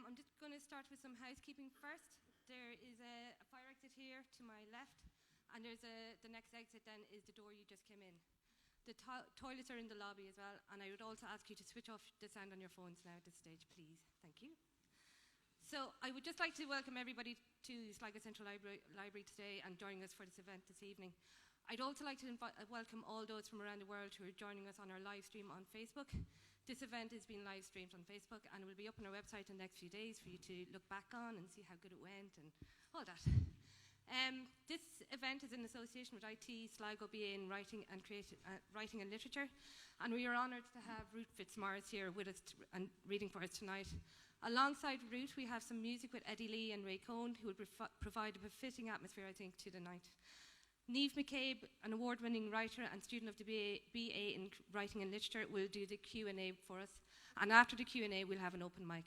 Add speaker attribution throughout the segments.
Speaker 1: I'm just going to start with some housekeeping first. There is a fire exit here to my left, and the next exit then is the door you just came in. The toilets are in the lobby as well, and I would also ask you to switch off the sound on your phones now at this stage, please. Thank you. So I would just like to welcome everybody to Sligo Central Library today and joining us for this event this evening. I'd also like to welcome all those from around the world who are joining us on our live stream on Facebook. This event is being live streamed on Facebook and it will be up on our website in the next few days for you to look back on and see how good it went and all that. This event is in association with IT Sligo BA in Writing and Literature, and we are honoured to have Ruth Fitzmaurice here with us and reading for us tonight. Alongside Ruth, we have some music with Eddie Lee and Ray Coen, who will provide a befitting atmosphere, I think, to the night. Niamh Mac Cabe, an award-winning writer and student of the BA in Writing and Literature, will do the Q&A for us, and after the Q&A, we'll have an open mic.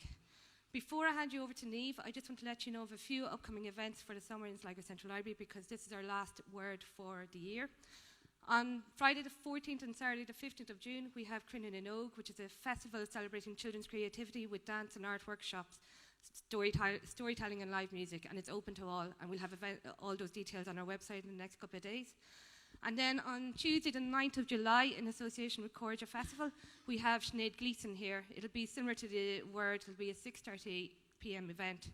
Speaker 1: Before I hand you over to Niamh, I just want to let you know of a few upcoming events for the summer in Sligo Central Library, because this is our last word for the year. On Friday the 14th and Saturday the 15th of June, we have Crinan in Og, which is a festival celebrating children's creativity with dance and art workshops, storytelling and live music, and it's open to all, and we'll have all those details on our website in the next couple of days. And then on Tuesday the 9th of July, in association with Corja Festival, we have Sinead Gleeson here. It'll be similar to the Word, it'll be a 6:30 p.m. event.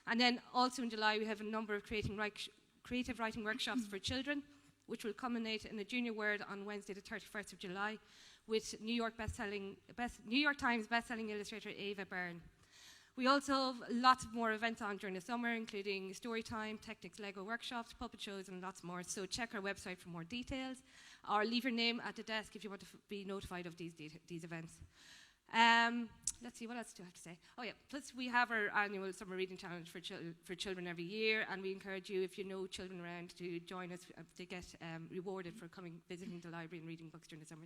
Speaker 1: And then also in July, we have a number of creative writing workshops for children, which will culminate in a Junior Word on Wednesday the 31st of July with New York Times bestselling illustrator Ava Byrne. We also have lots of more events on during the summer, including Storytime, Technics Lego workshops, puppet shows, and lots more. So check our website for more details, or leave your name at the desk if you want to be notified of these events. Let's see, what else do I have to say? Oh yeah, plus we have our annual summer reading challenge for children every year, and we encourage you, if you know children around, to join us. They get rewarded for visiting the library and reading books during the summer.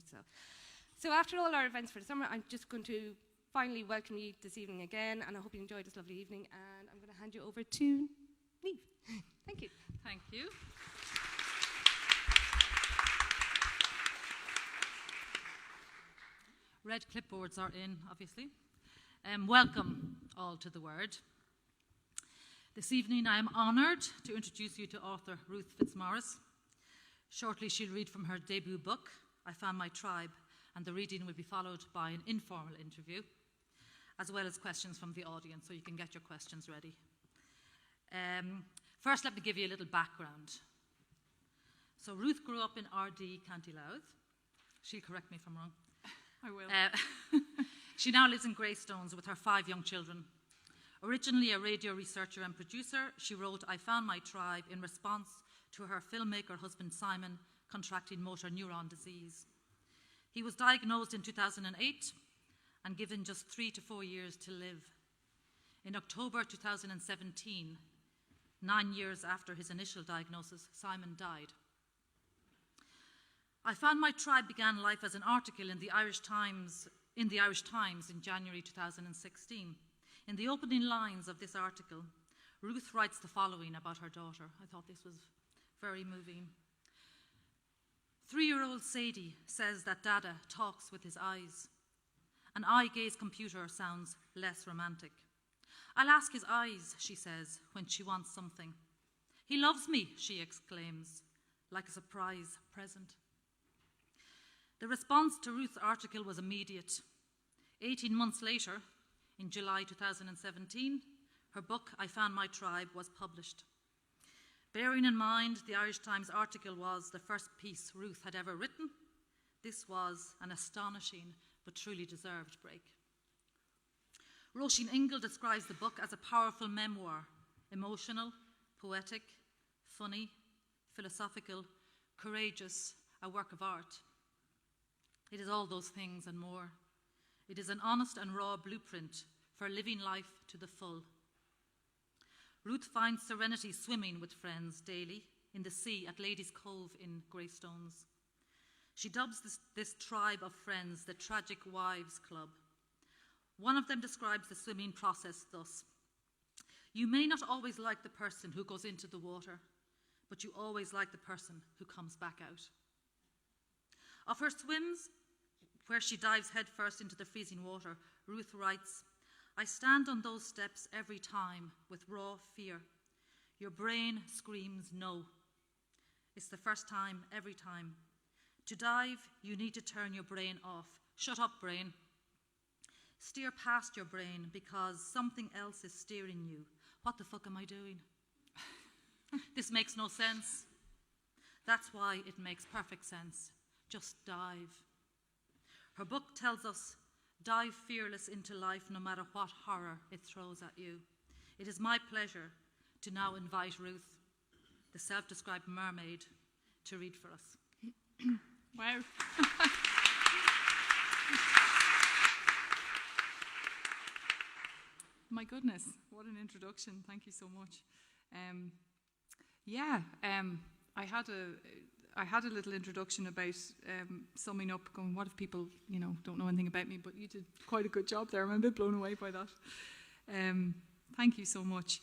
Speaker 1: So after all our events for the summer, I'm just going to finally welcome you this evening again, and I hope you enjoyed this lovely evening, and I'm going to hand you over to Niamh. Thank you.
Speaker 2: Thank you. Red clipboards are in, obviously. Welcome all to The Word. This evening I am honoured to introduce you to author Ruth Fitzmaurice. Shortly she'll read from her debut book, I Found My Tribe, and the reading will be followed by an informal interview, as well as questions from the audience, so you can get your questions ready. First, let me give you a little background. So Ruth grew up in RD, County Louth. She'll correct me if I'm wrong.
Speaker 3: I will.
Speaker 2: She now lives in Greystones with her 5 young children. Originally a radio researcher and producer, she wrote I Found My Tribe in response to her filmmaker husband Simon contracting motor neuron disease. He was diagnosed in 2008 and given just 3 to 4 years to live. In October 2017, 9 years after his initial diagnosis, Simon died. I Found My Tribe began life as an article in the Irish Times in January 2016. In the opening lines of this article, Ruth writes the following about her daughter. I thought this was very moving. 3-year-old Sadie says that Dada talks with his eyes. An eye-gaze computer sounds less romantic. I'll ask his eyes, she says, when she wants something. He loves me, she exclaims, like a surprise present. The response to Ruth's article was immediate. 18 months later, in July 2017, her book, I Found My Tribe, was published. Bearing in mind the Irish Times article was the first piece Ruth had ever written, this was an astonishing but truly deserved break. Roisin Ingle describes the book as a powerful memoir, emotional, poetic, funny, philosophical, courageous, a work of art. It is all those things and more. It is an honest and raw blueprint for living life to the full. Ruth finds serenity swimming with friends daily in the sea at Ladies' Cove in Greystones. She dubs this tribe of friends the Tragic Wives Club. One of them describes the swimming process thus: you may not always like the person who goes into the water, but you always like the person who comes back out. Of her swims, where she dives headfirst into the freezing water, Ruth writes, I stand on those steps every time with raw fear. Your brain screams no. It's the first time, every time. To dive, you need to turn your brain off. Shut up, brain. Steer past your brain because something else is steering you. What the fuck am I doing? This makes no sense. That's why it makes perfect sense. Just dive. Her book tells us, dive fearless into life no matter what horror it throws at you. It is my pleasure to now invite Ruth, the self-described mermaid, to read for us.
Speaker 3: Wow. My goodness, what an introduction. Thank you so much. I had a little introduction about summing up, going, what if people, don't know anything about me, but you did quite a good job there. I'm a bit blown away by that. Thank you so much.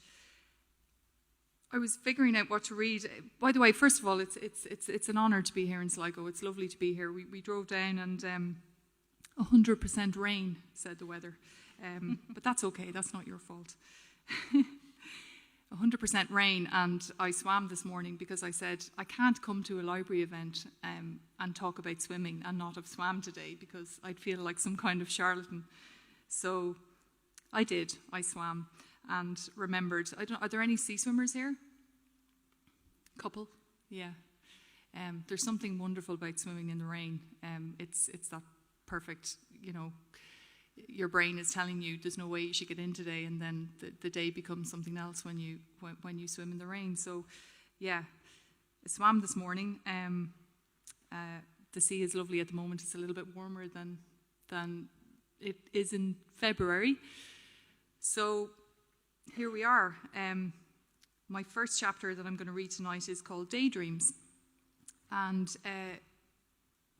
Speaker 3: I was figuring out what to read. By the way, first of all, it's an honour to be here in Sligo. It's lovely to be here. We drove down and 100% rain, said the weather. But that's okay, that's not your fault. 100% rain, and I swam this morning because I said I can't come to a library event and talk about swimming and not have swam today because I'd feel like some kind of charlatan. So I did, I swam and remembered, are there any sea swimmers here? Couple? Yeah. There's something wonderful about swimming in the rain. It's that perfect, your brain is telling you there's no way you should get in today, and then the day becomes something else when you swim in the rain. So, yeah, I swam this morning. The sea is lovely at the moment. It's a little bit warmer than it is in February. So here we are. My first chapter that I'm going to read tonight is called Daydreams, and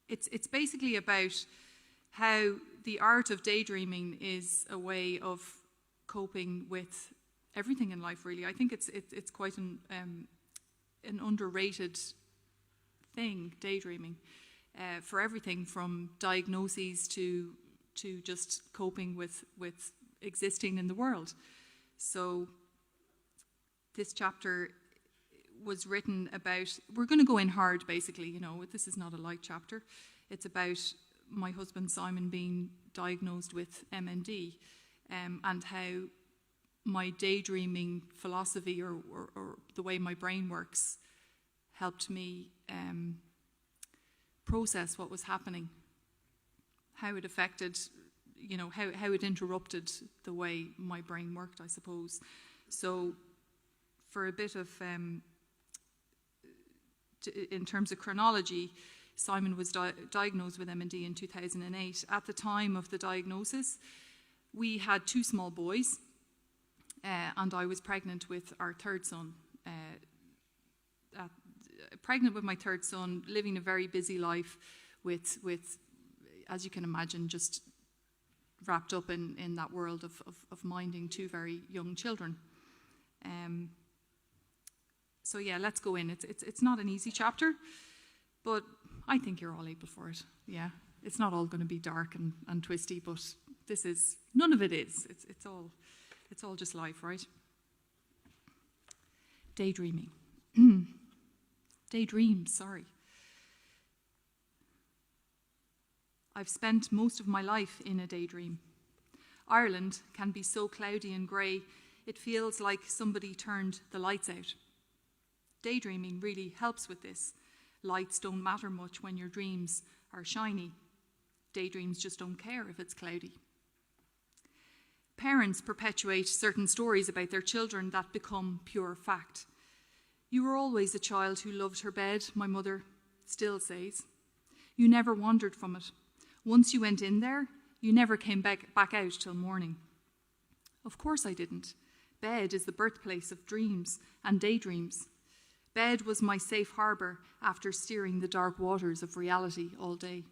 Speaker 3: it's basically about how the art of daydreaming is a way of coping with everything in life, really. I think it's quite an underrated thing, daydreaming, for everything from diagnoses to just coping with existing in the world. So this chapter was written about, we're going to go in hard, basically, this is not a light chapter. It's about my husband Simon being diagnosed with MND, and how my daydreaming philosophy or the way my brain works helped me process what was happening, how it affected, how it interrupted the way my brain worked, I suppose. So for a bit of, in terms of chronology, Simon was diagnosed with MND in 2008. At the time of the diagnosis, we had 2 small boys, and I was pregnant with our third son. Pregnant with my third son, living a very busy life with as you can imagine, just wrapped up in that world of minding 2 very young children. So yeah, let's go in. It's not an easy chapter, but I think you're all able for it. Yeah, it's not all going to be dark and twisty, but none of it is. It's all just life, right? Daydreaming. Daydreams, sorry. I've spent most of my life in a daydream. Ireland can be so cloudy and grey, it feels like somebody turned the lights out. Daydreaming really helps with this. Lights don't matter much when your dreams are shiny. Daydreams just don't care if it's cloudy. Parents perpetuate certain stories about their children that become pure fact. You were always a child who loved her bed, my mother still says. You never wandered from it. Once you went in there, you never came back out till morning. Of course I didn't. Bed is the birthplace of dreams and daydreams. Bed was my safe harbour after steering the dark waters of reality all day.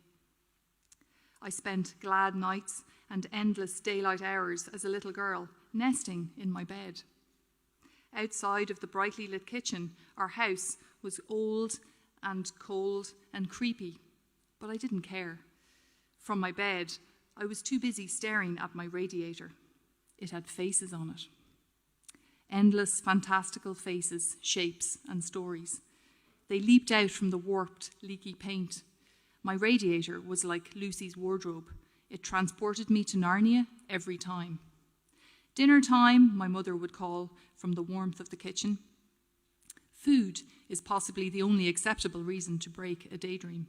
Speaker 3: I spent glad nights and endless daylight hours as a little girl, nesting in my bed. Outside of the brightly lit kitchen, our house was old and cold and creepy, but I didn't care. From my bed, I was too busy staring at my radiator. It had faces on it. Endless, fantastical faces, shapes, and stories. They leaped out from the warped, leaky paint. My radiator was like Lucy's wardrobe. It transported me to Narnia every time. Dinner time, my mother would call from the warmth of the kitchen. Food is possibly the only acceptable reason to break a daydream.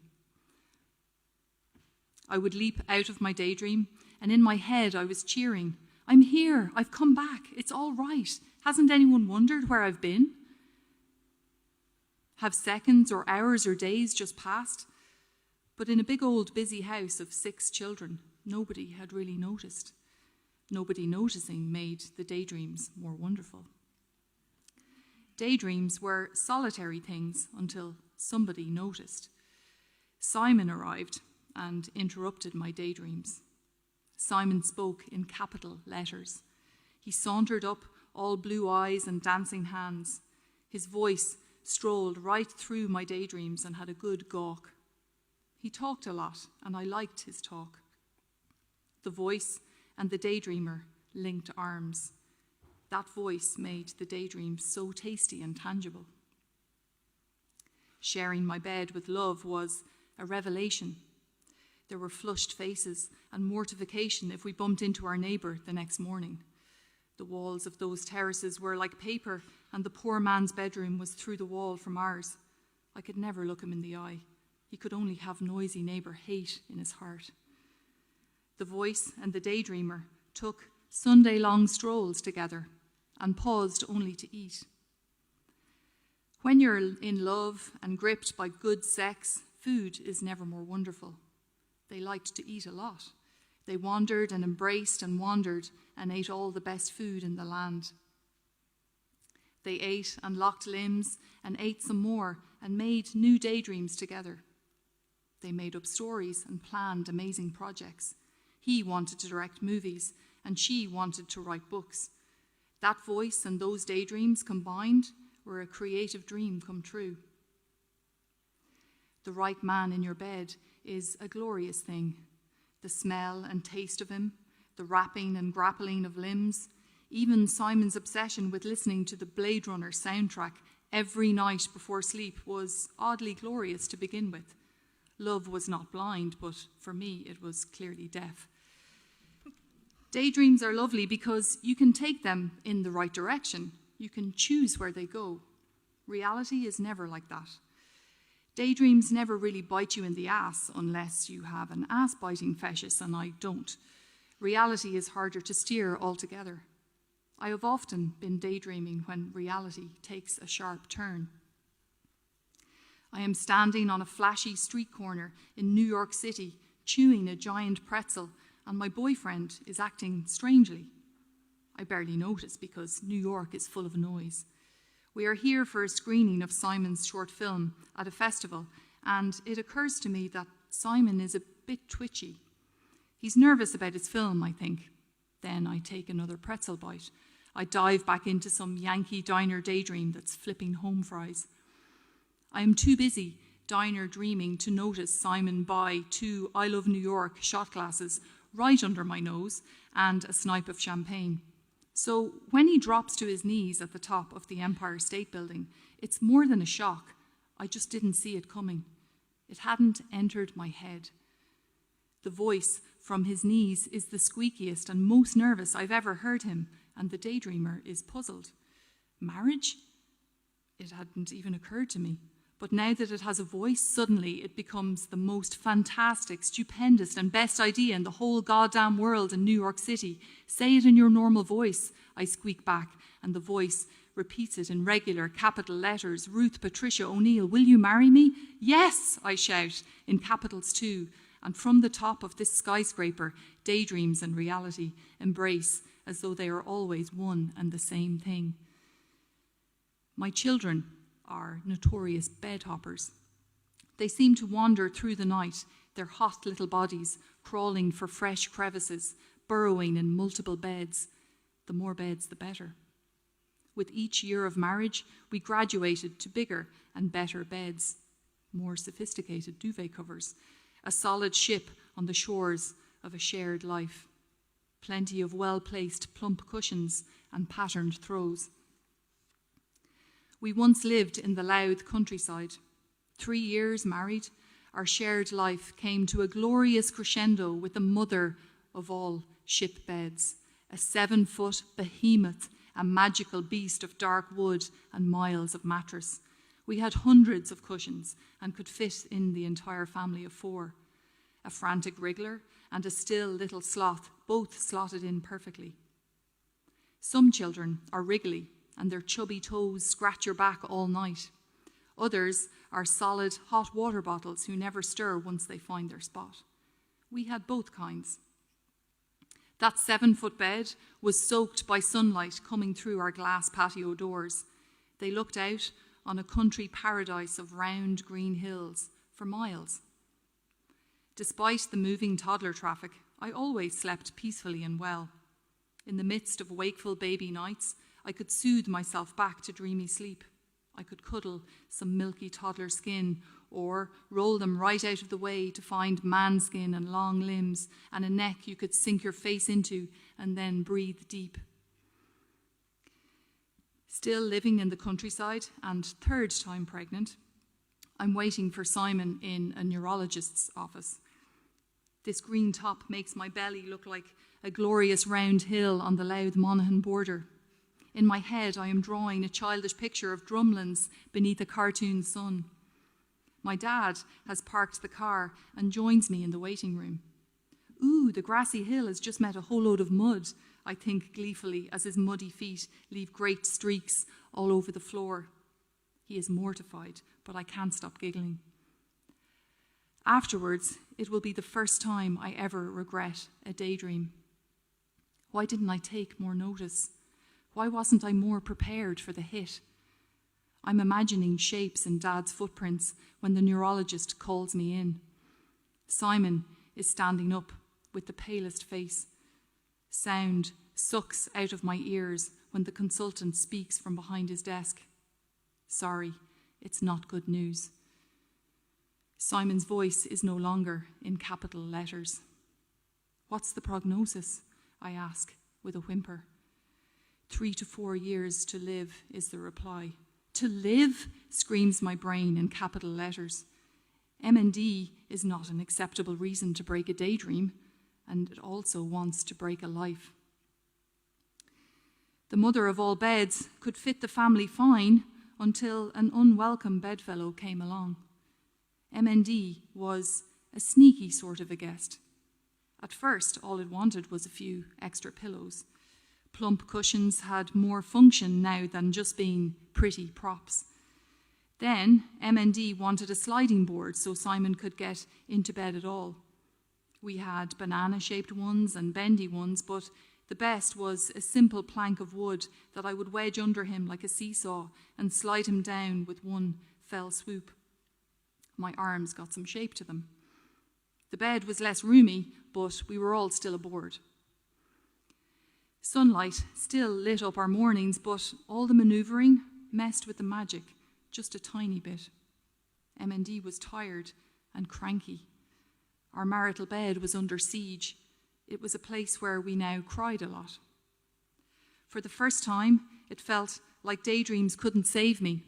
Speaker 3: I would leap out of my daydream, and in my head I was cheering. I'm here, I've come back, it's all right. Hasn't anyone wondered where I've been? Have seconds or hours or days just passed? But in a big old busy house of 6 children, nobody had really noticed. Nobody noticing made the daydreams more wonderful. Daydreams were solitary things until somebody noticed. Simon arrived and interrupted my daydreams. Simon spoke in capital letters. He sauntered up, all blue eyes and dancing hands. His voice strolled right through my daydreams and had a good gawk. He talked a lot, and I liked his talk. The voice and the daydreamer linked arms. That voice made the daydream so tasty and tangible. Sharing my bed with love was a revelation. There were flushed faces and mortification if we bumped into our neighbour the next morning. The walls of those terraces were like paper, and the poor man's bedroom was through the wall from ours. I could never look him in the eye. He could only have noisy neighbour hate in his heart. The voice and the daydreamer took Sunday-long strolls together and paused only to eat. When you're in love and gripped by good sex, food is never more wonderful. They liked to eat a lot. They wandered and embraced and wandered and ate all the best food in the land. They ate and locked limbs and ate some more and made new daydreams together. They made up stories and planned amazing projects. He wanted to direct movies and she wanted to write books. That voice and those daydreams combined were a creative dream come true. The right man in your bed is a glorious thing. The smell and taste of him, the wrapping and grappling of limbs, even Simon's obsession with listening to the Blade Runner soundtrack every night before sleep was oddly glorious to begin with. Love was not blind, but for me it was clearly deaf. Daydreams are lovely because you can take them in the right direction. You can choose where they go. Reality is never like that. Daydreams never really bite you in the ass unless you have an ass-biting fetish, and I don't. Reality is harder to steer altogether. I have often been daydreaming when reality takes a sharp turn. I am standing on a flashy street corner in New York City, chewing a giant pretzel, and my boyfriend is acting strangely. I barely notice because New York is full of noise. We are here for a screening of Simon's short film at a festival, and it occurs to me that Simon is a bit twitchy. He's nervous about his film, I think. Then I take another pretzel bite. I dive back into some Yankee diner daydream that's flipping home fries. I am too busy diner dreaming to notice Simon buy 2 I Love New York shot glasses right under my nose and a snipe of champagne. So when he drops to his knees at the top of the Empire State Building, it's more than a shock. I just didn't see it coming. It hadn't entered my head. The voice from his knees is the squeakiest and most nervous I've ever heard him, and the daydreamer is puzzled. Marriage? It hadn't even occurred to me. But now that it has a voice, suddenly it becomes the most fantastic, stupendous and best idea in the whole goddamn world in New York City. Say it in your normal voice, I squeak back, and the voice repeats it in regular capital letters. Ruth Patricia O'Neill, will you marry me? Yes, I shout, in capitals too. And from the top of this skyscraper, daydreams and reality embrace as though they are always one and the same thing. My children are notorious bed hoppers. They seem to wander through the night, their hot little bodies crawling for fresh crevices, burrowing in multiple beds. The more beds, the better. With each year of marriage, we graduated to bigger and better beds, more sophisticated duvet covers, a solid ship on the shores of a shared life. plenty of well-placed plump cushions and patterned throws. We once lived in the Louth countryside. 3 years married, our shared life came to a glorious crescendo with the mother of all ship beds, a 7-foot behemoth, a magical beast of dark wood and miles of mattress. We had hundreds of cushions and could fit in the entire family of 4. A frantic wriggler and a still little sloth, both slotted in perfectly. Some children are wriggly and their chubby toes scratch your back all night. Others are solid hot water bottles who never stir once they find their spot. We had both kinds. That 7-foot bed was soaked by sunlight coming through our glass patio doors. They looked out on a country paradise of round green hills for miles. Despite the moving toddler traffic, I always slept peacefully and well. In the midst of wakeful baby nights, I could soothe myself back to dreamy sleep. I could cuddle some milky toddler skin or roll them right out of the way to find man skin and long limbs and a neck you could sink your face into and then breathe deep. Still living in the countryside and 3rd time pregnant, I'm waiting for Simon in a neurologist's office. This green top makes my belly look like a glorious round hill on the Louth Monaghan border. In my head, I am drawing a childish picture of drumlins beneath a cartoon sun. My dad has parked the car and joins me in the waiting room. Ooh, the grassy hill has just met a whole load of mud, I think gleefully as his muddy feet leave great streaks all over the floor. He is mortified, but I can't stop giggling. Afterwards, it will be the first time I ever regret a daydream. Why didn't I take more notice? Why wasn't I more prepared for the hit? I'm imagining shapes in Dad's footprints when the neurologist calls me in. Simon is standing up with the palest face. Sound sucks out of my ears when the consultant speaks from behind his desk. Sorry, it's not good news. Simon's voice is no longer in capital letters. What's the prognosis? I ask with a whimper. 3 to 4 years to live is the reply. To live, screams my brain in capital letters. MND is not an acceptable reason to break a daydream, and it also wants to break a life. The mother of all beds could fit the family fine until an unwelcome bedfellow came along. MND was a sneaky sort of a guest. At first, all it wanted was a few extra pillows. Plump cushions had more function now than just being pretty props. Then MND wanted a sliding board so Simon could get into bed at all. We had banana-shaped ones and bendy ones, but the best was a simple plank of wood that I would wedge under him like a seesaw and slide him down with one fell swoop. My arms got some shape to them. The bed was less roomy, but we were all still aboard. Sunlight still lit up our mornings, but all the manoeuvring messed with the magic just a tiny bit. MND was tired and cranky. Our marital bed was under siege. It was a place where we now cried a lot. For the first time, it felt like daydreams couldn't save me,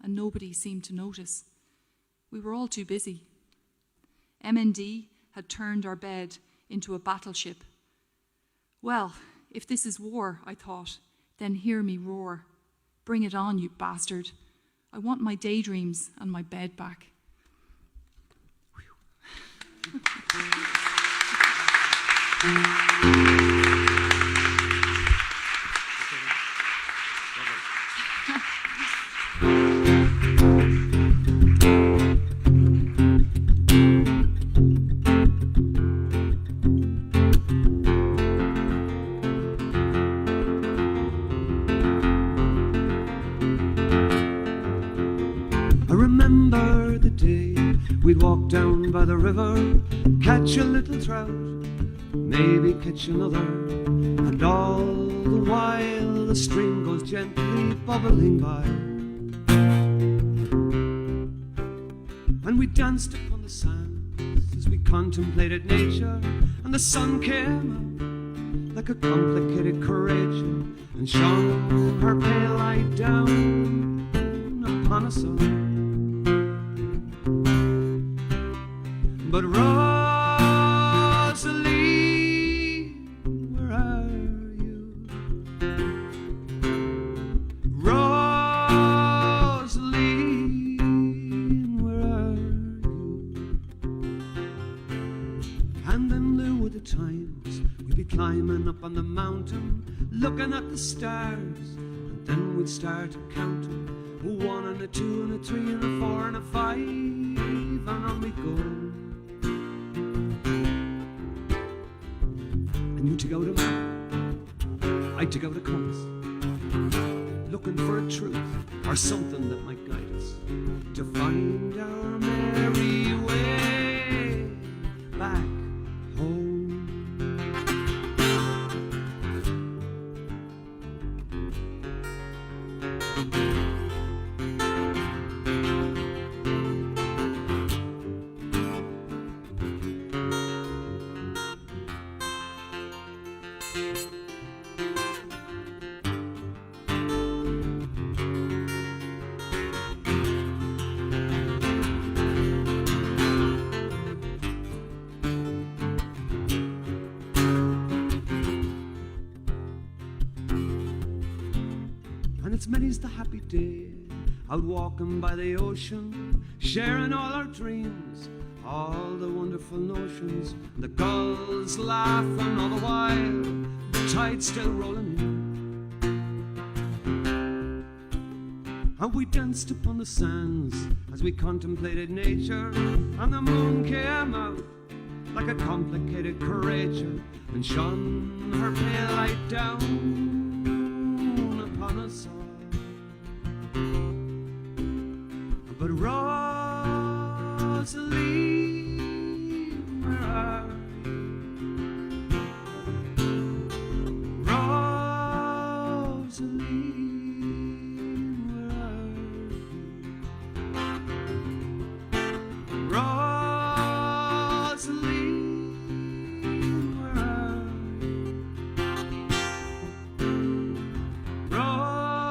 Speaker 3: and nobody seemed to notice. We were all too busy. MND had turned our bed into a battleship. Well, if this is war, I thought, then hear me roar. Bring it on, you bastard. I want my daydreams and my bed back.
Speaker 4: We'd walk down by the river, catch a little trout, maybe catch another, and all the while the stream goes gently bubbling by. And we danced upon the sand as we contemplated nature, and the sun came like a complicated courage, and shone her pale light down upon us all. But Rosalie, where are you? Rosalie, where are you? Hand in lieu with the times, we'd be climbing up on the mountain, looking at the stars, and then we'd start counting. A 1 and a 2 and a 3 and a 4 and a 5, and on we go. And you to go to map, I to go to compass, looking for a truth or something that might guide us to find our merry way back home. It's many's the happy day, out walking by the ocean, sharing all our dreams, all the wonderful notions, the gulls laughing all the while, the tide still rolling in. And we danced upon the sands as we contemplated nature, and the moon came out like a complicated courageous, and shone her pale light down upon us all. But Rosalie, where are you? Rosalie, where are you? Rosalie, where are you? Rosalie.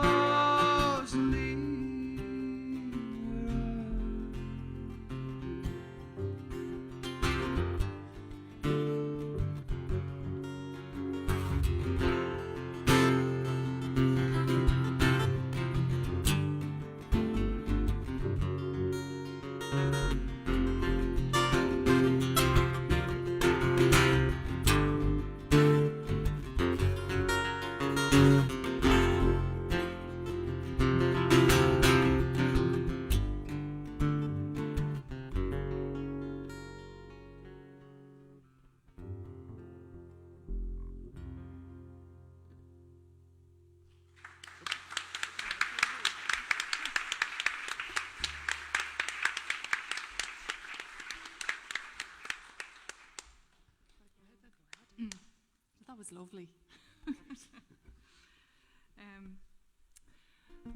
Speaker 3: That was lovely.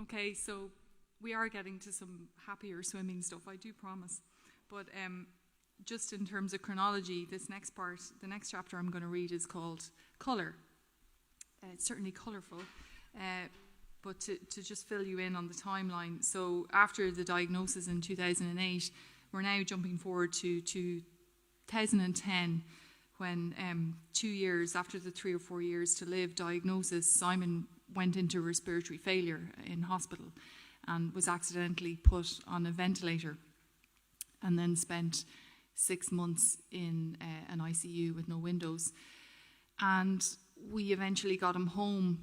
Speaker 3: Okay, so we are getting to some happier swimming stuff, I do promise. But just in terms of chronology, this next part, the next chapter I'm going to read is called Colour. It's certainly colourful, but to just fill you in on the timeline. So after the diagnosis in 2008, we're now jumping forward to 2010, when 2 years after the 3 or 4 years to live diagnosis, Simon went into respiratory failure in hospital and was accidentally put on a ventilator, and then spent 6 months in an ICU with no windows. And we eventually got him home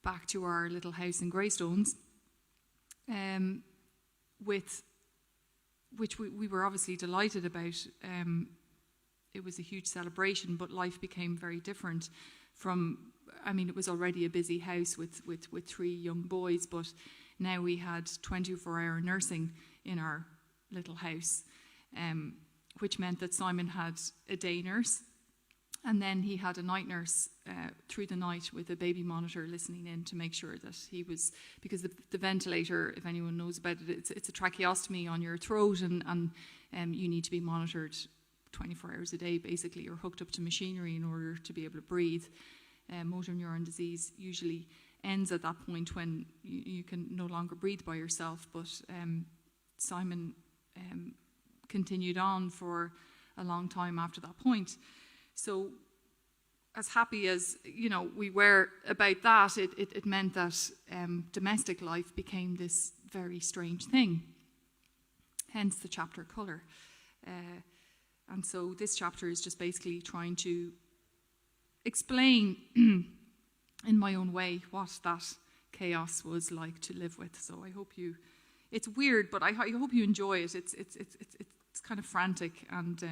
Speaker 3: back to our little house in Greystones, which we were obviously delighted about. It was a huge celebration, but life became very different it was already a busy house with 3 young boys, but now we had 24-hour nursing in our little house, which meant that Simon had a day nurse, and then he had a night nurse through the night with a baby monitor listening in to make sure that he was, because the ventilator, if anyone knows about it, it's a tracheostomy on your throat, and you need to be monitored 24 hours a day, basically. You're hooked up to machinery in order to be able to breathe. motor neuron disease usually ends at that point when you can no longer breathe by yourself. But Simon continued on for a long time after that point. So as happy as we were about that, it meant that domestic life became this very strange thing. Hence the chapter Colour. And so this chapter is just basically trying to explain in my own way what that chaos was like to live with. So I hope it's weird, but I hope you enjoy it. It's kind of frantic, and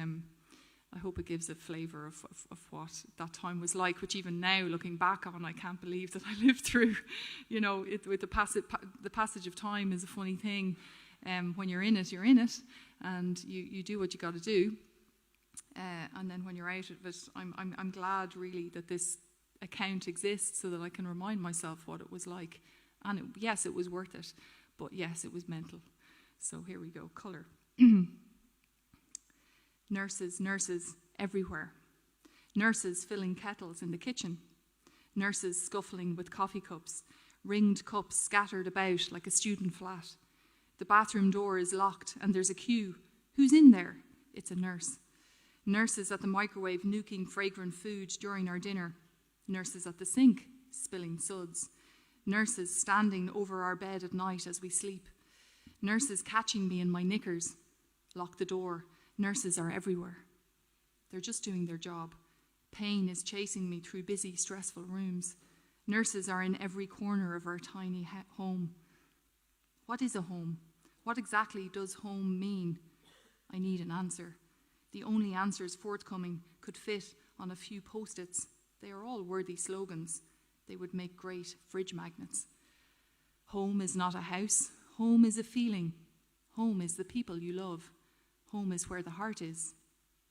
Speaker 3: I hope it gives a flavour of what that time was like, which even now, looking back on, I can't believe that I lived through. With the passage of time is a funny thing. When you're in it, and you do what you got to do. And then when you're out of it, I'm glad really that this account exists so that I can remind myself what it was like. And yes, it was worth it, but yes, it was mental. So here we go, Colour. Nurses everywhere. Nurses filling kettles in the kitchen. Nurses scuffling with coffee cups. Ringed cups scattered about like a student flat. The bathroom door is locked and there's a queue. Who's in there? It's a nurse. Nurses at the microwave nuking fragrant food during our dinner. Nurses at the sink spilling suds. Nurses standing over our bed at night as we sleep. Nurses catching me in my knickers. Lock the door. Nurses are everywhere. They're just doing their job. Pain is chasing me through busy, stressful rooms. Nurses are in every corner of our tiny home. What is a home? What exactly does home mean? I need an answer. The only answers forthcoming could fit on a few post-its. They are all worthy slogans. They would make great fridge magnets. Home is not a house. Home is a feeling. Home is the people you love. Home is where the heart is.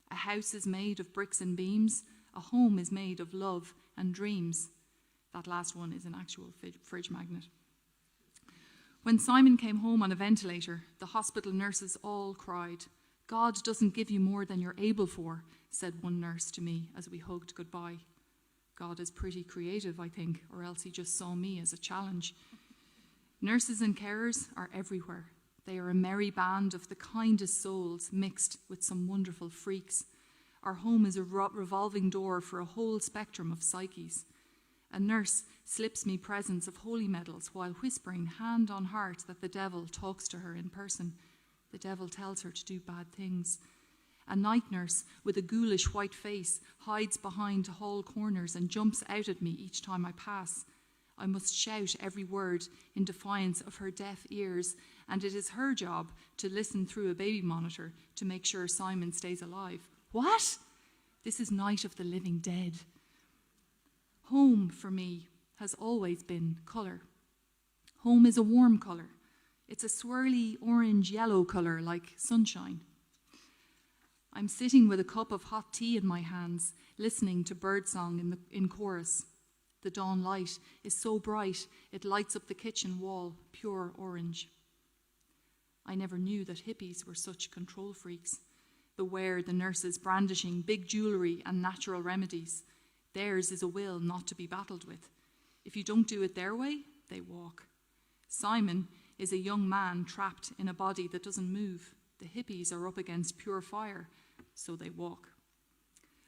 Speaker 3: A house is made of bricks and beams. A home is made of love and dreams. That last one is an actual fridge magnet. When Simon came home on a ventilator, the hospital nurses all cried. God doesn't give you more than you're able for, said one nurse to me as we hugged goodbye. God is pretty creative, I think, or else he just saw me as a challenge. Nurses and carers are everywhere. They are a merry band of the kindest souls mixed with some wonderful freaks. Our home is a revolving door for a whole spectrum of psyches. A nurse slips me presents of holy medals while whispering hand on heart that the devil talks to her in person. The devil tells her to do bad things. A night nurse with a ghoulish white face hides behind hall corners and jumps out at me each time I pass. I must shout every word in defiance of her deaf ears, and it is her job to listen through a baby monitor to make sure Simon stays alive. What? This is Night of the Living Dead. Home, for me, has always been colour. Home is a warm colour. It's a swirly orange-yellow colour like sunshine. I'm sitting with a cup of hot tea in my hands, listening to birdsong in chorus. The dawn light is so bright it lights up the kitchen wall, pure orange. I never knew that hippies were such control freaks. Beware the nurses brandishing big jewellery and natural remedies. Theirs is a will not to be battled with. If you don't do it their way, they walk. Simon is a young man trapped in a body that doesn't move. The hippies are up against pure fire, so they walk.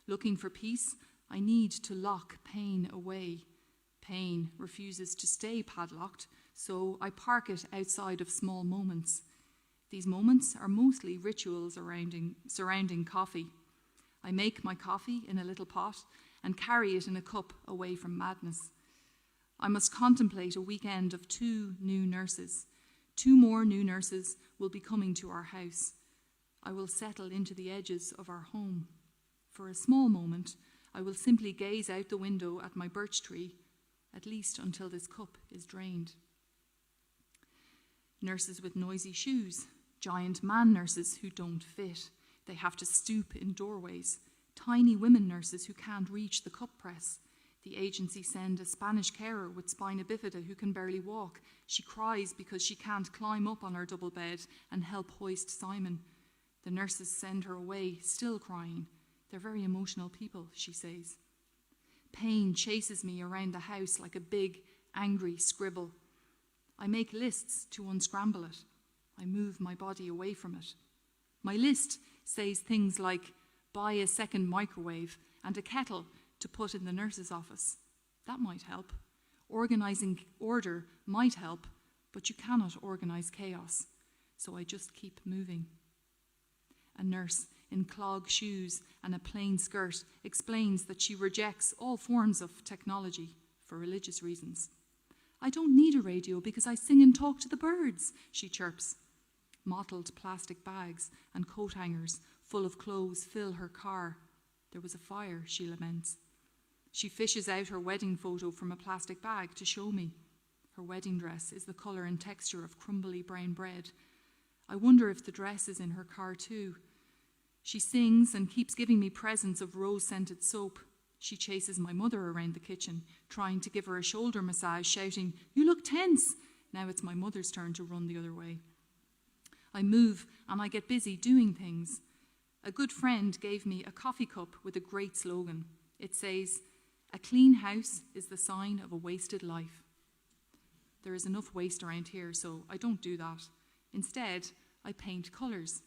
Speaker 3: Looking for peace, I need to lock pain away. Pain refuses to stay padlocked, so I park it outside of small moments. These moments are mostly rituals surrounding coffee. I make my coffee in a little pot and carry it in a cup away from madness. I must contemplate a weekend of 2 new nurses. 2 more new nurses will be coming to our house. I will settle into the edges of our home. For a small moment, I will simply gaze out the window at my birch tree, at least until this cup is drained. Nurses with noisy shoes, giant man nurses who don't fit. They have to stoop in doorways. Tiny women nurses who can't reach the cup press. The agency send a Spanish carer with spina bifida who can barely walk. She cries because she can't climb up on her double bed and help hoist Simon. The nurses send her away, still crying. They're very emotional people, she says. pain chases me around the house like a big, angry scribble. I make lists to unscramble it. I move my body away from it. My list says things like, buy a second microwave and a kettle to put in the nurse's office. That might help. Organising order might help, but you cannot organise chaos. So I just keep moving. A nurse in clog shoes and a plain skirt explains that she rejects all forms of technology for religious reasons. I don't need a radio because I sing and talk to the birds, she chirps. Mottled plastic bags and coat hangers full of clothes fill her car. There was a fire, she laments. She fishes out her wedding photo from a plastic bag to show me. Her wedding dress is the colour and texture of crumbly brown bread. I wonder if the dress is in her car too. She sings and keeps giving me presents of rose-scented soap. She chases my mother around the kitchen, trying to give her a shoulder massage, shouting, "You look tense." Now it's my mother's turn to run the other way. I move and I get busy doing things. A good friend gave me a coffee cup with a great slogan. It says, "A clean house is the sign of a wasted life." There is enough waste around here, so I don't do that. Instead, I paint colours.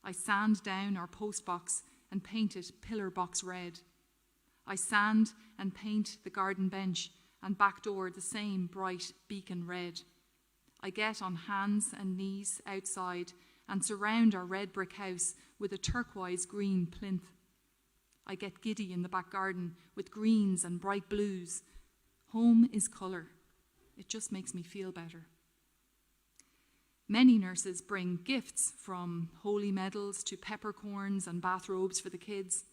Speaker 3: I sand down our post box and paint it pillar box red. I sand and paint the garden bench and back door the same bright beacon red. I get on hands and knees outside and surround our red brick house with a turquoise green plinth. I get giddy in the back garden with greens and bright blues. Home is colour. It just makes me feel better. Many nurses bring gifts, from holy medals to peppercorns and bathrobes for the kids.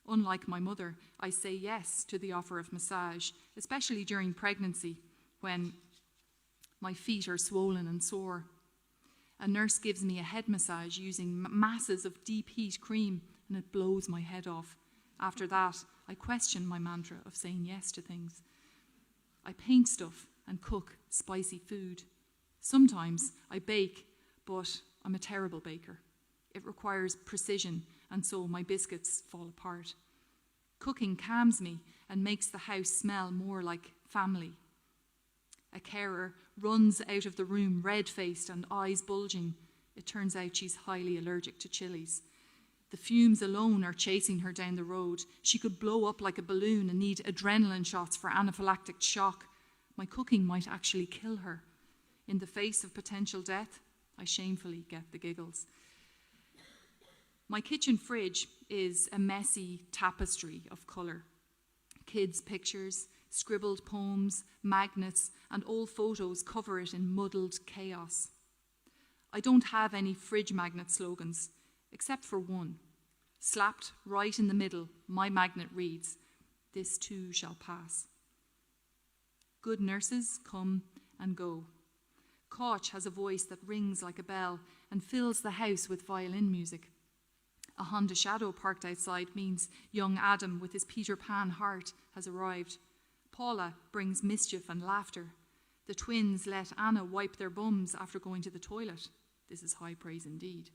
Speaker 3: Unlike my mother, I say yes to the offer of massage, especially during pregnancy when my feet are swollen and sore. A nurse gives me a head massage using masses of deep heat cream, and it blows my head off. After that, I question my mantra of saying yes to things. I paint stuff and cook spicy food. Sometimes I bake, but I'm a terrible baker. It requires precision, and so my biscuits fall apart. Cooking calms me and makes the house smell more like family. A carer runs out of the room red-faced and eyes bulging. It turns out she's highly allergic to chilies. The fumes alone are chasing her down the road. She could blow up like a balloon and need adrenaline shots for anaphylactic shock. My cooking might actually kill her. In the face of potential death, I shamefully get the giggles. My kitchen fridge is a messy tapestry of colour. Kids' pictures, scribbled poems, magnets, and old photos cover it in muddled chaos. I don't have any fridge magnet slogans, except for one. Slapped right in the middle, my magnet reads, "This too shall pass." Good nurses come and go. Coach has a voice that rings like a bell and fills the house with violin music. A Honda Shadow parked outside means young Adam with his Peter Pan heart has arrived. Paula brings mischief and laughter. The twins let Anna wipe their bums after going to the toilet. This is high praise indeed.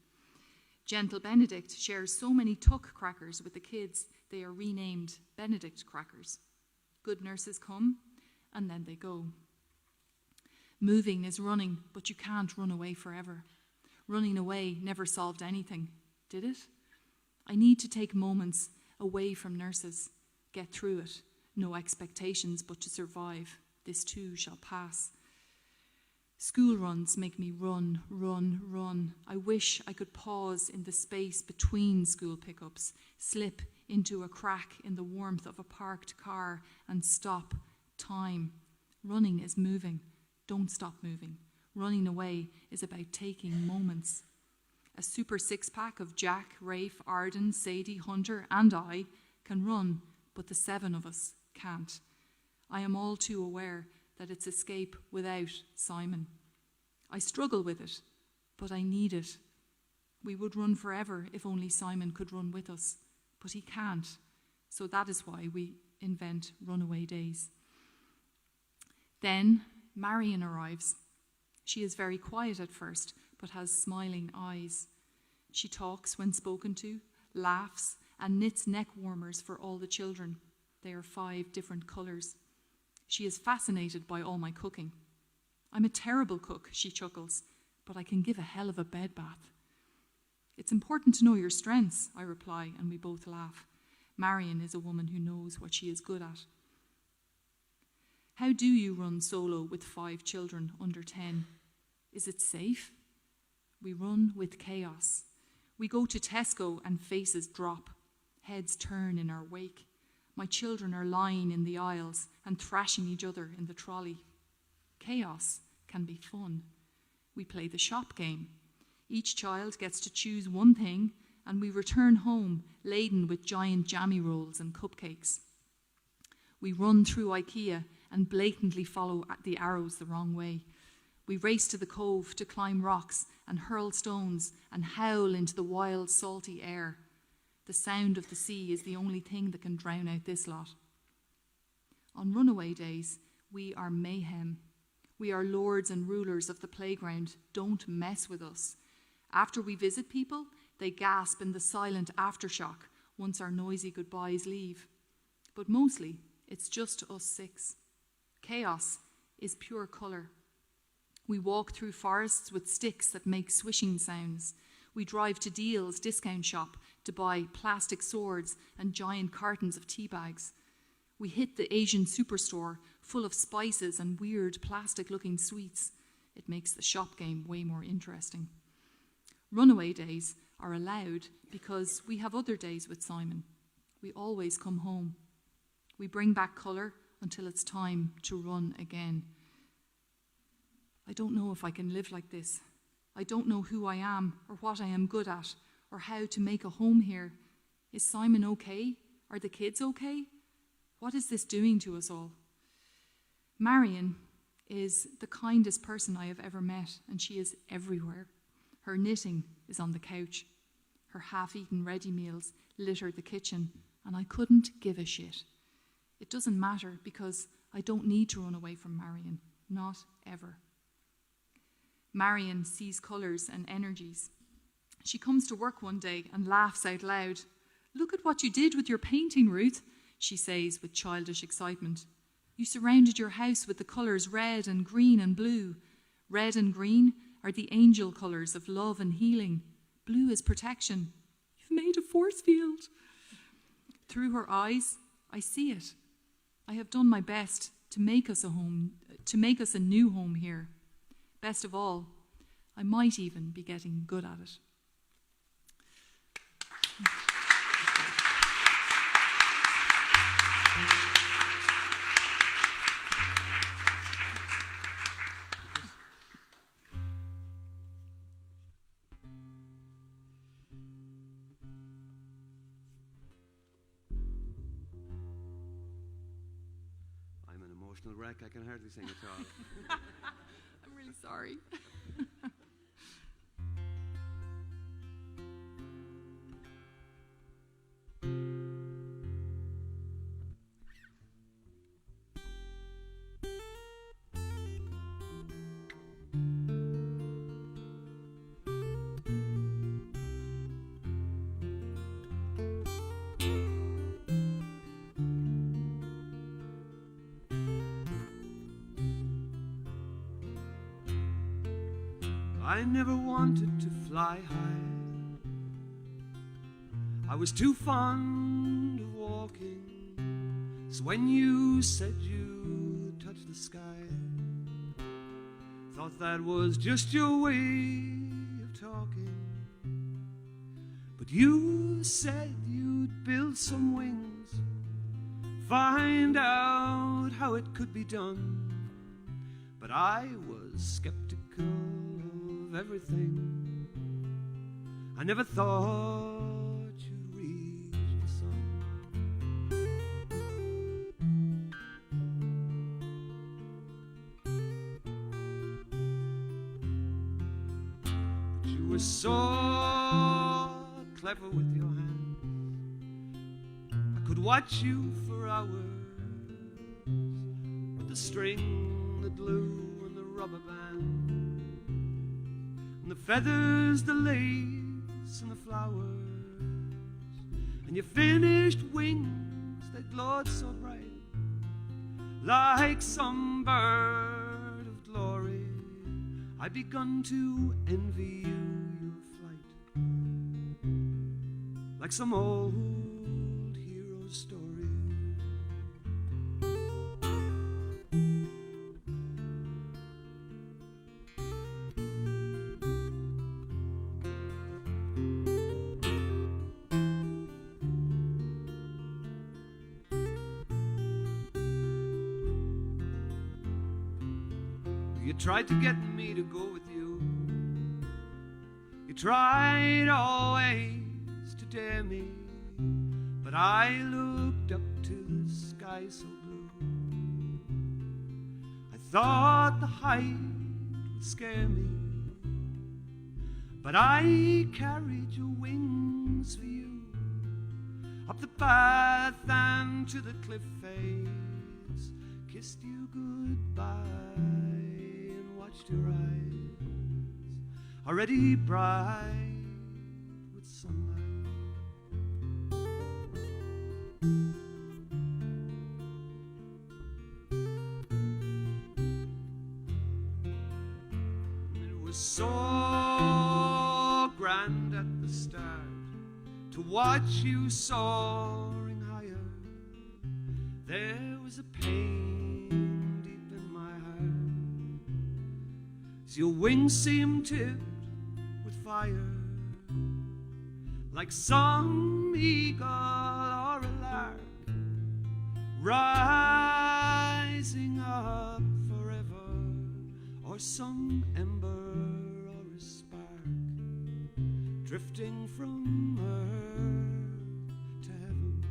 Speaker 3: Gentle Benedict shares so many tuck crackers with the kids, they are renamed Benedict crackers. Good nurses come and then they go. Moving is running, but you can't run away forever. Running away never solved anything, did it? I need to take moments away from nurses, get through it. No expectations but to survive. This too shall pass. School runs make me run, run, run. I wish I could pause in the space between school pickups, slip into a crack in the warmth of a parked car and stop time. Running is moving. Don't stop moving. Running away is about taking moments. A super six-pack of Jack, Rafe, Arden, Sadie, Hunter, and I can run, but the 7 of us can't. I am all too aware that it's escape without Simon. I struggle with it, but I need it. We would run forever if only Simon could run with us, but he can't. So that is why we invent runaway days. Then Marion arrives. She is very quiet at first, but has smiling eyes. She talks when spoken to, laughs, and knits neck warmers for all the children. They are 5 different colours. She is fascinated by all my cooking. I'm a terrible cook, she chuckles, but I can give a hell of a bed bath. It's important to know your strengths, I reply, and we both laugh. Marion is a woman who knows what she is good at. How do you run solo with 5 children under 10? Is it safe? We run with chaos. We go to Tesco and faces drop. Heads turn in our wake. My children are lying in the aisles and thrashing each other in the trolley. Chaos can be fun. We play the shop game. Each child gets to choose one thing, and we return home laden with giant jammy rolls and cupcakes. We run through IKEA and blatantly follow the arrows the wrong way. We race to the cove to climb rocks and hurl stones and howl into the wild, salty air. The sound of the sea is the only thing that can drown out this lot. On runaway days, we are mayhem. We are lords and rulers of the playground. Don't mess with us. After we visit people, they gasp in the silent aftershock once our noisy goodbyes leave. But mostly, it's just us 6. Chaos is pure colour. We walk through forests with sticks that make swishing sounds. We drive to Deal's discount shop to buy plastic swords and giant cartons of tea bags. We hit the Asian superstore full of spices and weird plastic-looking sweets. It makes the shop game way more interesting. Runaway days are allowed because we have other days with Simon. We always come home. We bring back colour until it's time to run again. I don't know if I can live like this. I don't know who I am or what I am good at or how to make a home here. Is Simon okay? Are the kids okay? What is this doing to us all? Marion is the kindest person I have ever met, and she is everywhere. Her knitting is on the couch. Her half-eaten ready meals litter the kitchen, and I couldn't give a shit. It doesn't matter because I don't need to run away from Marion. Not ever. Marion sees colours and energies. She comes to work one day and laughs out loud. "Look at what you did with your painting, Ruth," she says with childish excitement. "You surrounded your house with the colours red and green and blue. Red and green are the angel colours of love and healing. Blue is protection. You've made a force field." Through her eyes, I see it. I have done my best to make us a home, to make us a new home here. Best of all, I might even be getting good at it.
Speaker 4: I'm an emotional wreck. I can hardly sing at all.
Speaker 3: I'm really sorry.
Speaker 4: I never wanted to fly high. I was too fond of walking. So when you said you'd touch the sky, thought that was just your way of talking. But you said you'd build some wings, find out how it could be done. But I was skeptical of everything. I never thought you'd reach the sun. But you were so clever with your hands. I could watch you for hours with the string, the glue and the rubber band, and the feathers, the lace and the flowers, and your finished wings that that glowed so bright, like some bird of glory. I begun to envy you your flight, like some old hero's story. You tried to get me to go with you. You tried always to dare me, but I looked up to the sky so blue. I thought the height would scare me, but I carried your wings for you, up the path and to the cliff face, kissed you goodbye, watched your eyes already bright with sunlight. It was so grand at the start to watch you soaring higher. There was a pain deep in my heart as your wings seemed tipped with fire, like some eagle or a lark rising up forever, or some ember or a spark drifting from earth to heaven.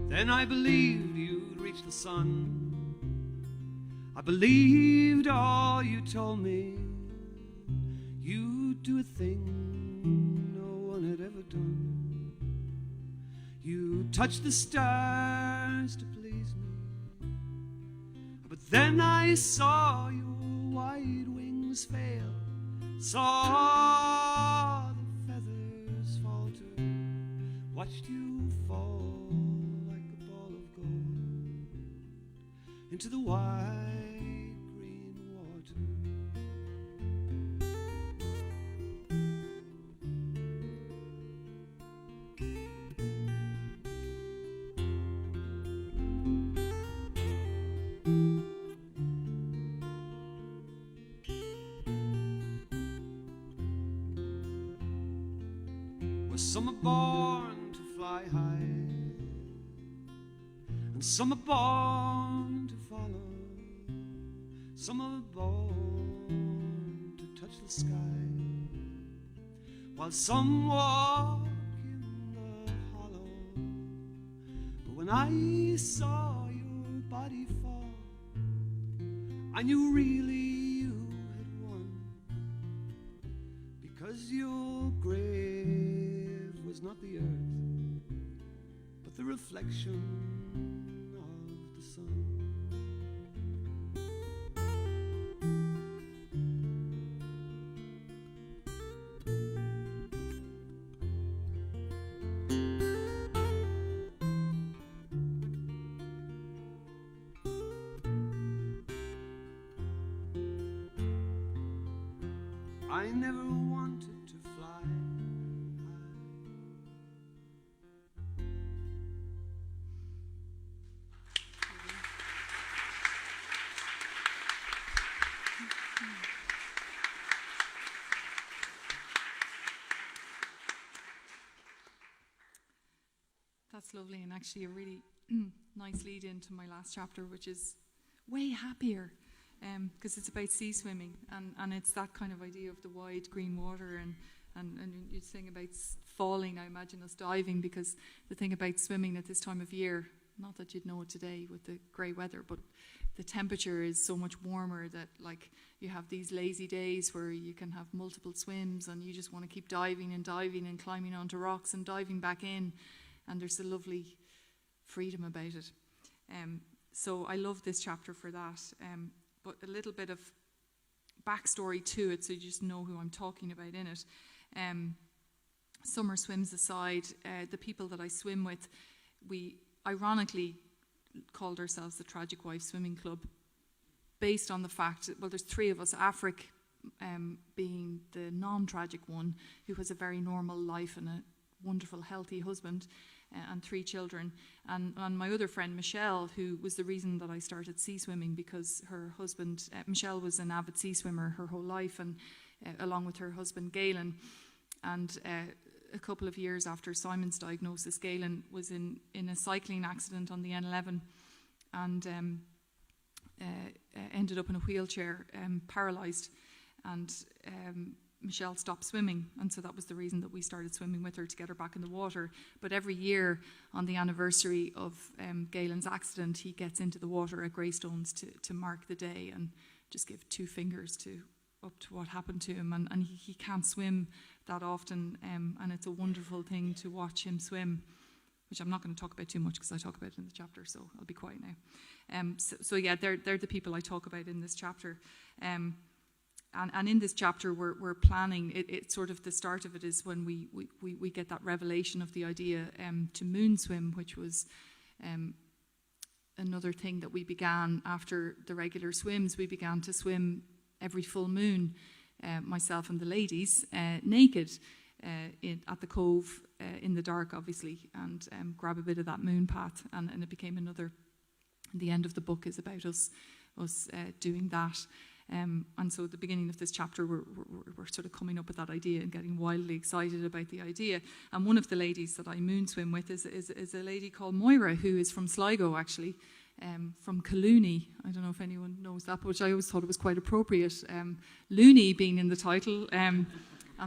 Speaker 4: Then I believed you'd reach the sun. I believed all you told me. You'd do a thing no one had ever done. You touched the stars to please me. But then I saw your wide wings fail, saw the feathers falter, watched you fall into the wide green water. Where some are born to fly high, and some are born to follow, some are born to touch the sky, while some walk in the hollow. But when I saw your body fall, I knew really you had won, because your grave was not the earth, but the reflection of the sun. I never wanted to fly high.
Speaker 3: That's lovely, and actually a really nice lead into my last chapter, which is way happier, because it's about sea swimming, and it's that kind of idea of the wide green water, and you sing about falling. I imagine us diving, because the thing about swimming at this time of year, not that you'd know it today with the grey weather, but the temperature is so much warmer that like you have these lazy days where you can have multiple swims and you just want to keep diving and climbing onto rocks and diving back in, and there's a lovely freedom about it. So I love this chapter for that, but a little bit of backstory to it so you just know who I'm talking about in it. Summer swims aside, the people that I swim with, we ironically called ourselves the Tragic Wife Swimming Club, based on the fact that, well, there's three of us, Afric being the non-tragic one, who has a very normal life and a wonderful, healthy husband and 3 children. And my other friend, Michelle, who was the reason that I started sea swimming, because her husband, Michelle was an avid sea swimmer her whole life, and along with her husband, Galen. And a couple of years after Simon's diagnosis, Galen was in a cycling accident on the N11 and ended up in a wheelchair, paralysed, and Michelle stopped swimming, and so that was the reason that we started swimming with her, to get her back in the water. But every year on the anniversary of Galen's accident, he gets into the water at Greystones to mark the day and just give 2 fingers up to what happened to him, and he can't swim that often, and it's a wonderful thing to watch him swim, which I'm not going to talk about too much because I talk about it in the chapter, so I'll be quiet now. So yeah, they're the people I talk about in this chapter. And in this chapter, we're planning, it's sort of the start of it is when we get that revelation of the idea to moon swim, which was another thing that we began after the regular swims. We began to swim every full moon, myself and the ladies, naked at the cove in the dark, obviously, and grab a bit of that moon path. And it became another, the end of the book is about us doing that. And so at the beginning of this chapter, we're sort of coming up with that idea and getting wildly excited about the idea. And one of the ladies that I moon swim with is a lady called Moira, who is from Sligo, actually, from Collooney. I don't know if anyone knows that, but I always thought it was quite appropriate. Looney being in the title, and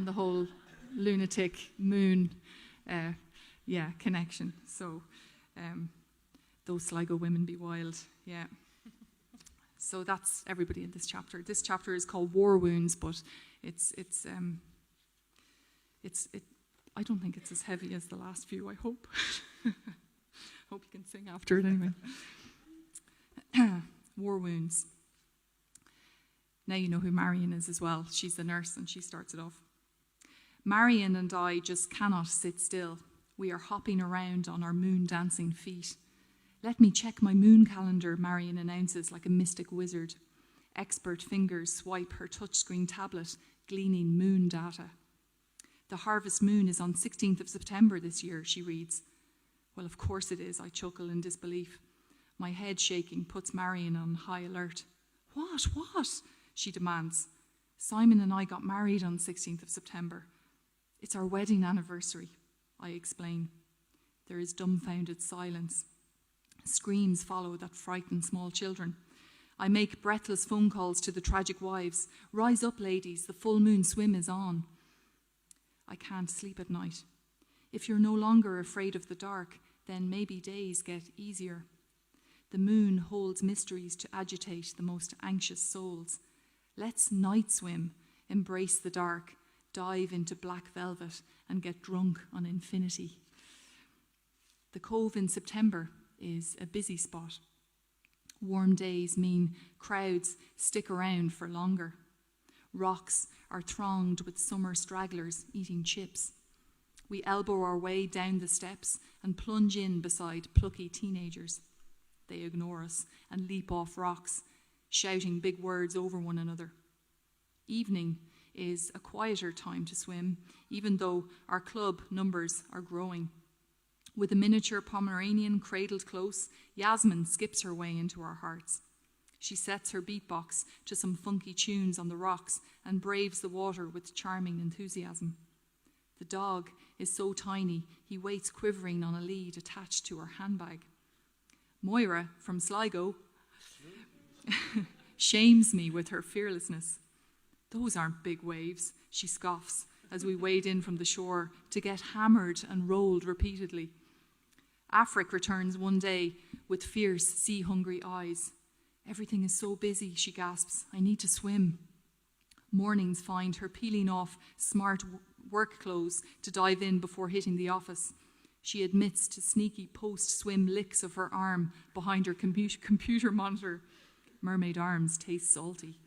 Speaker 3: the whole lunatic moon, connection. So those Sligo women be wild, yeah. So that's everybody in this chapter. This chapter is called War Wounds, but it's I don't think it's as heavy as the last few, I hope. Hope you can sing after it anyway. War Wounds. Now you know who Marion is as well. She's the nurse and she starts it off. Marion and I just cannot sit still. We are hopping around on our moon dancing feet. Let me check my moon calendar, Marion announces like a mystic wizard. Expert fingers swipe her touchscreen tablet, gleaning moon data. The harvest moon is on 16th of September this year, she reads. Well, of course it is, I chuckle in disbelief. My head shaking puts Marion on high alert. What? She demands. Simon and I got married on 16th of September. It's our wedding anniversary, I explain. There is dumbfounded silence. Screams follow that frighten small children. I make breathless phone calls to the tragic wives. Rise up, ladies, the full moon swim is on. I can't sleep at night. If you're no longer afraid of the dark, then maybe days get easier. The moon holds mysteries to agitate the most anxious souls. Let's night swim, embrace the dark, dive into black velvet and get drunk on infinity. The cove in September is a busy spot. Warm days mean crowds stick around for longer. Rocks are thronged with summer stragglers eating chips. We elbow our way down the steps and plunge in beside plucky teenagers. They ignore us and leap off rocks, shouting big words over one another. Evening is a quieter time to swim, even though our club numbers are growing. With a miniature Pomeranian cradled close, Yasmin skips her way into our hearts. She sets her beatbox to some funky tunes on the rocks and braves the water with charming enthusiasm. The dog is so tiny, he waits quivering on a lead attached to her handbag. Moira, from Sligo, shames me with her fearlessness. Those aren't big waves, she scoffs as we wade in from the shore to get hammered and rolled repeatedly. Afric returns one day with fierce, sea-hungry eyes. Everything is so busy, she gasps. I need to swim. Mornings find her peeling off smart work clothes to dive in before hitting the office. She admits to sneaky post-swim licks of her arm behind her computer monitor. Mermaid arms taste salty.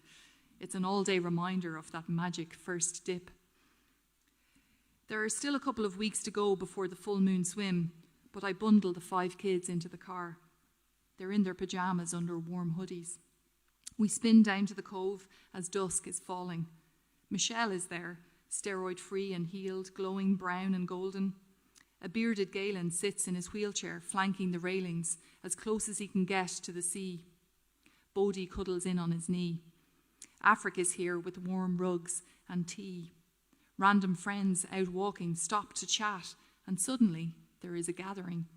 Speaker 3: It's an all-day reminder of that magic first dip. There are still a couple of weeks to go before the full moon swim, but I bundle the 5 kids into the car. They're in their pyjamas under warm hoodies. We spin down to the cove as dusk is falling. Michelle is there, steroid-free and healed, glowing brown and golden. A bearded Galen sits in his wheelchair, flanking the railings, as close as he can get to the sea. Bodie cuddles in on his knee. Afric is here with warm rugs and tea. Random friends out walking stop to chat, and suddenly there is a gathering.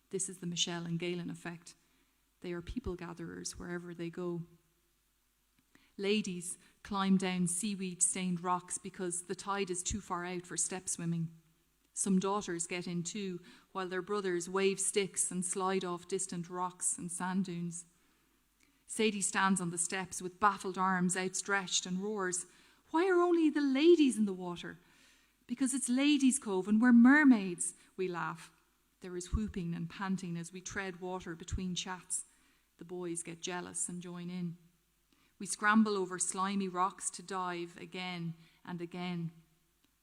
Speaker 3: This is the Michelle and Galen effect. They are people gatherers wherever they go. Ladies climb down seaweed-stained rocks because the tide is too far out for step swimming. Some daughters get in too, while their brothers wave sticks and slide off distant rocks and sand dunes. Sadie stands on the steps with baffled arms outstretched and roars, "Why are only the ladies in the water?" "Because it's Ladies' Cove and we're mermaids," we laugh. There is whooping and panting as we tread water between chats. The boys get jealous and join in. We scramble over slimy rocks to dive again and again.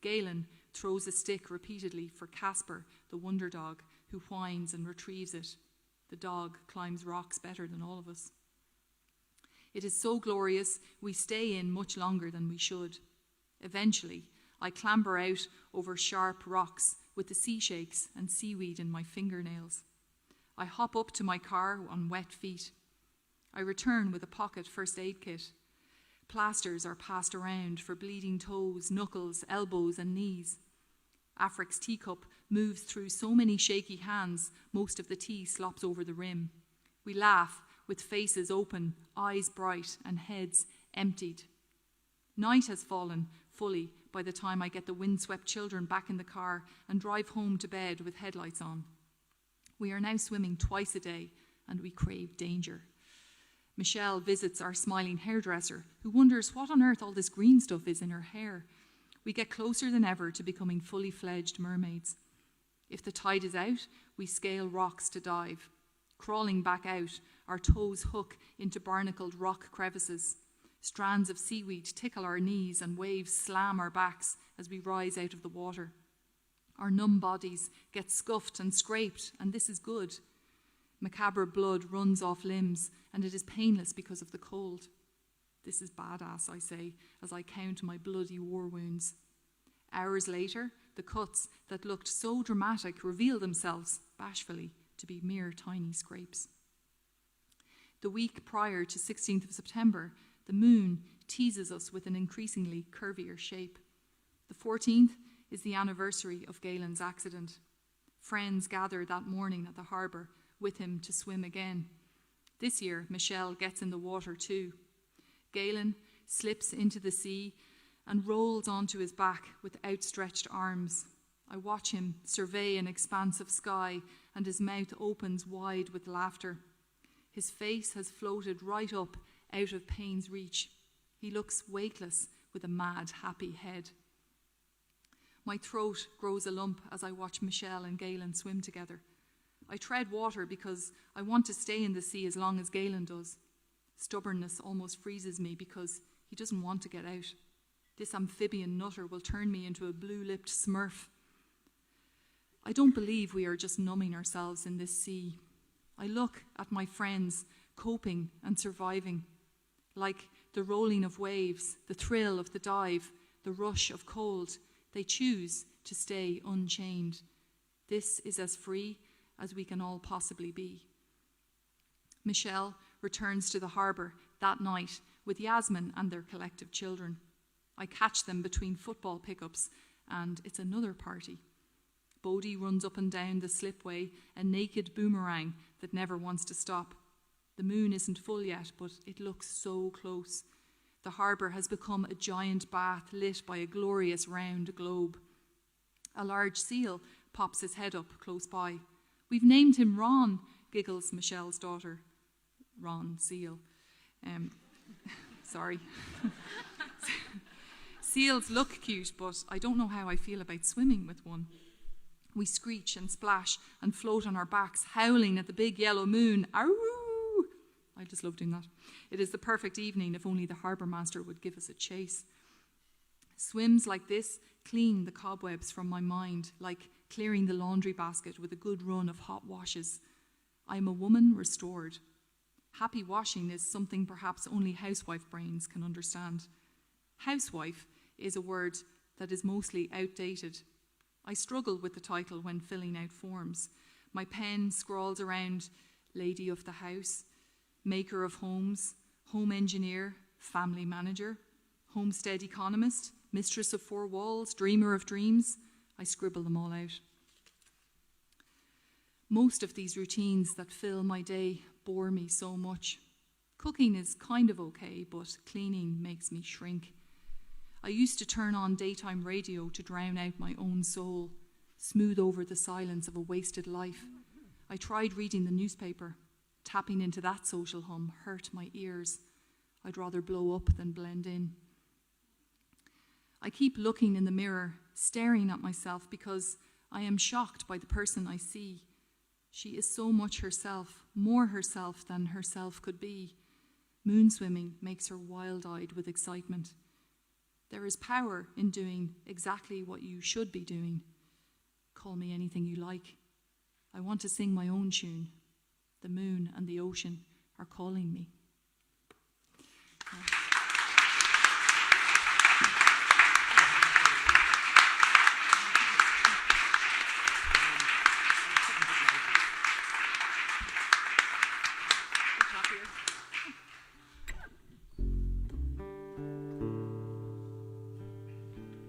Speaker 3: Galen throws a stick repeatedly for Casper, the wonder dog, who whines and retrieves it. The dog climbs rocks better than all of us. It is so glorious, we stay in much longer than we should. Eventually, I clamber out over sharp rocks with the sea shakes and seaweed in my fingernails. I hop up to my car on wet feet. I return with a pocket first aid kit. Plasters are passed around for bleeding toes, knuckles, elbows and knees. Afric's teacup moves through so many shaky hands, most of the tea slops over the rim. We laugh with faces open, eyes bright and heads emptied. Night has fallen fully by the time I get the windswept children back in the car and drive home to bed with headlights on. We are now swimming twice a day and we crave danger. Michelle visits our smiling hairdresser, who wonders what on earth all this green stuff is in her hair. We get closer than ever to becoming fully fledged mermaids. If the tide is out, we scale rocks to dive. Crawling back out, our toes hook into barnacled rock crevices. Strands of seaweed tickle our knees and waves slam our backs as we rise out of the water. Our numb bodies get scuffed and scraped, and this is good. Macabre blood runs off limbs, and it is painless because of the cold. This is badass, I say, as I count my bloody war wounds. Hours later, the cuts that looked so dramatic reveal themselves, bashfully, to be mere tiny scrapes. The week prior to 16th of September, the moon teases us with an increasingly curvier shape. The 14th is the anniversary of Galen's accident. Friends gather that morning at the harbour with him to swim again. This year, Michelle gets in the water too. Galen slips into the sea and rolls onto his back with outstretched arms. I watch him survey an expanse of sky, and his mouth opens wide with laughter. His face has floated right up out of pain's reach. He looks weightless with a mad, happy head. My throat grows a lump as I watch Michelle and Galen swim together. I tread water because I want to stay in the sea as long as Galen does. Stubbornness almost freezes me because he doesn't want to get out. This amphibian nutter will turn me into a blue-lipped smurf. I don't believe we are just numbing ourselves in this sea. I look at my friends coping and surviving. Like the rolling of waves, the thrill of the dive, the rush of cold, they choose to stay unchained. This is as free as we can all possibly be. Michelle returns to the harbour that night with Yasmin and their collective children. I catch them between football pickups, and it's another party. Bodie runs up and down the slipway, a naked boomerang that never wants to stop. The moon isn't full yet, but it looks so close. The harbour has become a giant bath lit by a glorious round globe. A large seal pops his head up close by. "We've named him Ron," giggles Michelle's daughter. Ron Seal. Sorry. Seals look cute, but I don't know how I feel about swimming with one. We screech and splash and float on our backs, howling at the big yellow moon. Aroo! I just love doing that. It is the perfect evening if only the harbour master would give us a chase. Swims like this clean the cobwebs from my mind, like clearing the laundry basket with a good run of hot washes. I am a woman restored. Happy washing is something perhaps only housewife brains can understand. Housewife is a word that is mostly outdated. I struggle with the title when filling out forms. My pen scrawls around lady of the house, maker of homes, home engineer, family manager, homestead economist, mistress of four walls, dreamer of dreams. I scribble them all out. Most of these routines that fill my day bore me so much. Cooking is kind of okay, but cleaning makes me shrink. I used to turn on daytime radio to drown out my own soul, smooth over the silence of a wasted life. I tried reading the newspaper. Tapping into that social hum hurt my ears. I'd rather blow up than blend in. I keep looking in the mirror, staring at myself because I am shocked by the person I see. She is so much herself, more herself than herself could be. Moon swimming makes her wild-eyed with excitement. There is power in doing exactly what you should be doing. Call me anything you like. I want to sing my own tune. The moon and the ocean are calling me.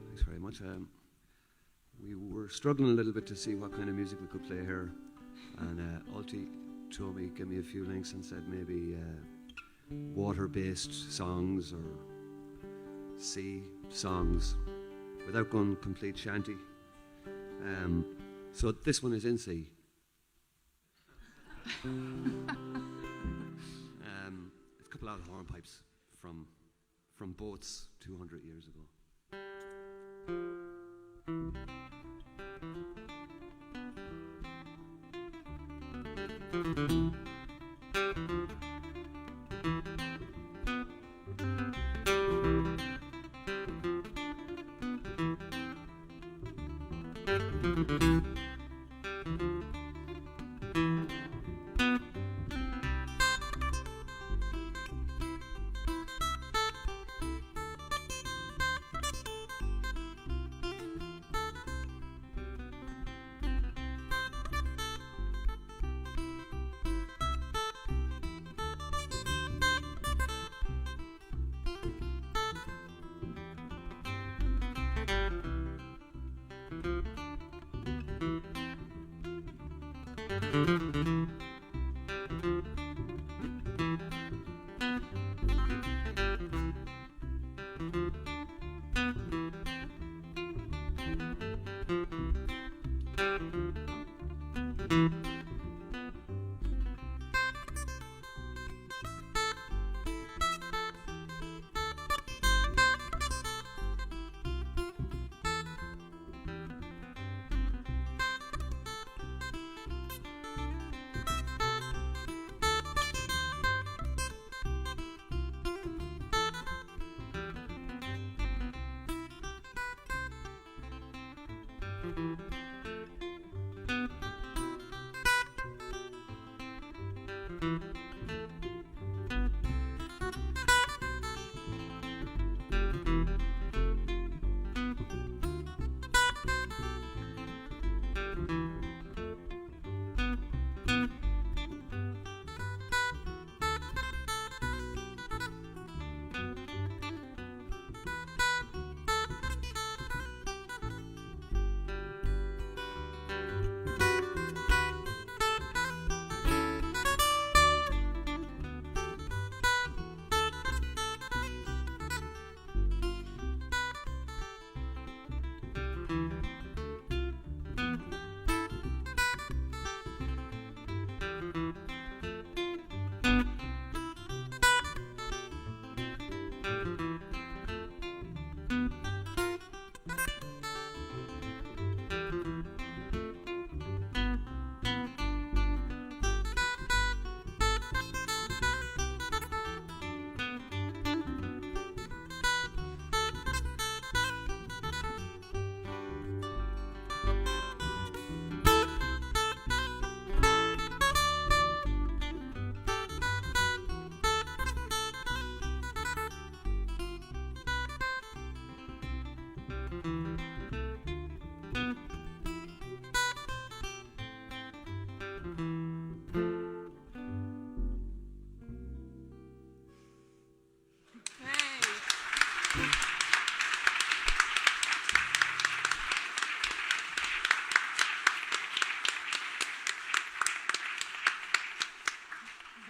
Speaker 4: Thanks very much. We were struggling a little bit to see what kind of music we could play here, and Alti told me, give me a few links and said maybe water-based songs or sea songs without going complete shanty. So this one is in sea. It's a couple of hornpipes from boats 200 years ago.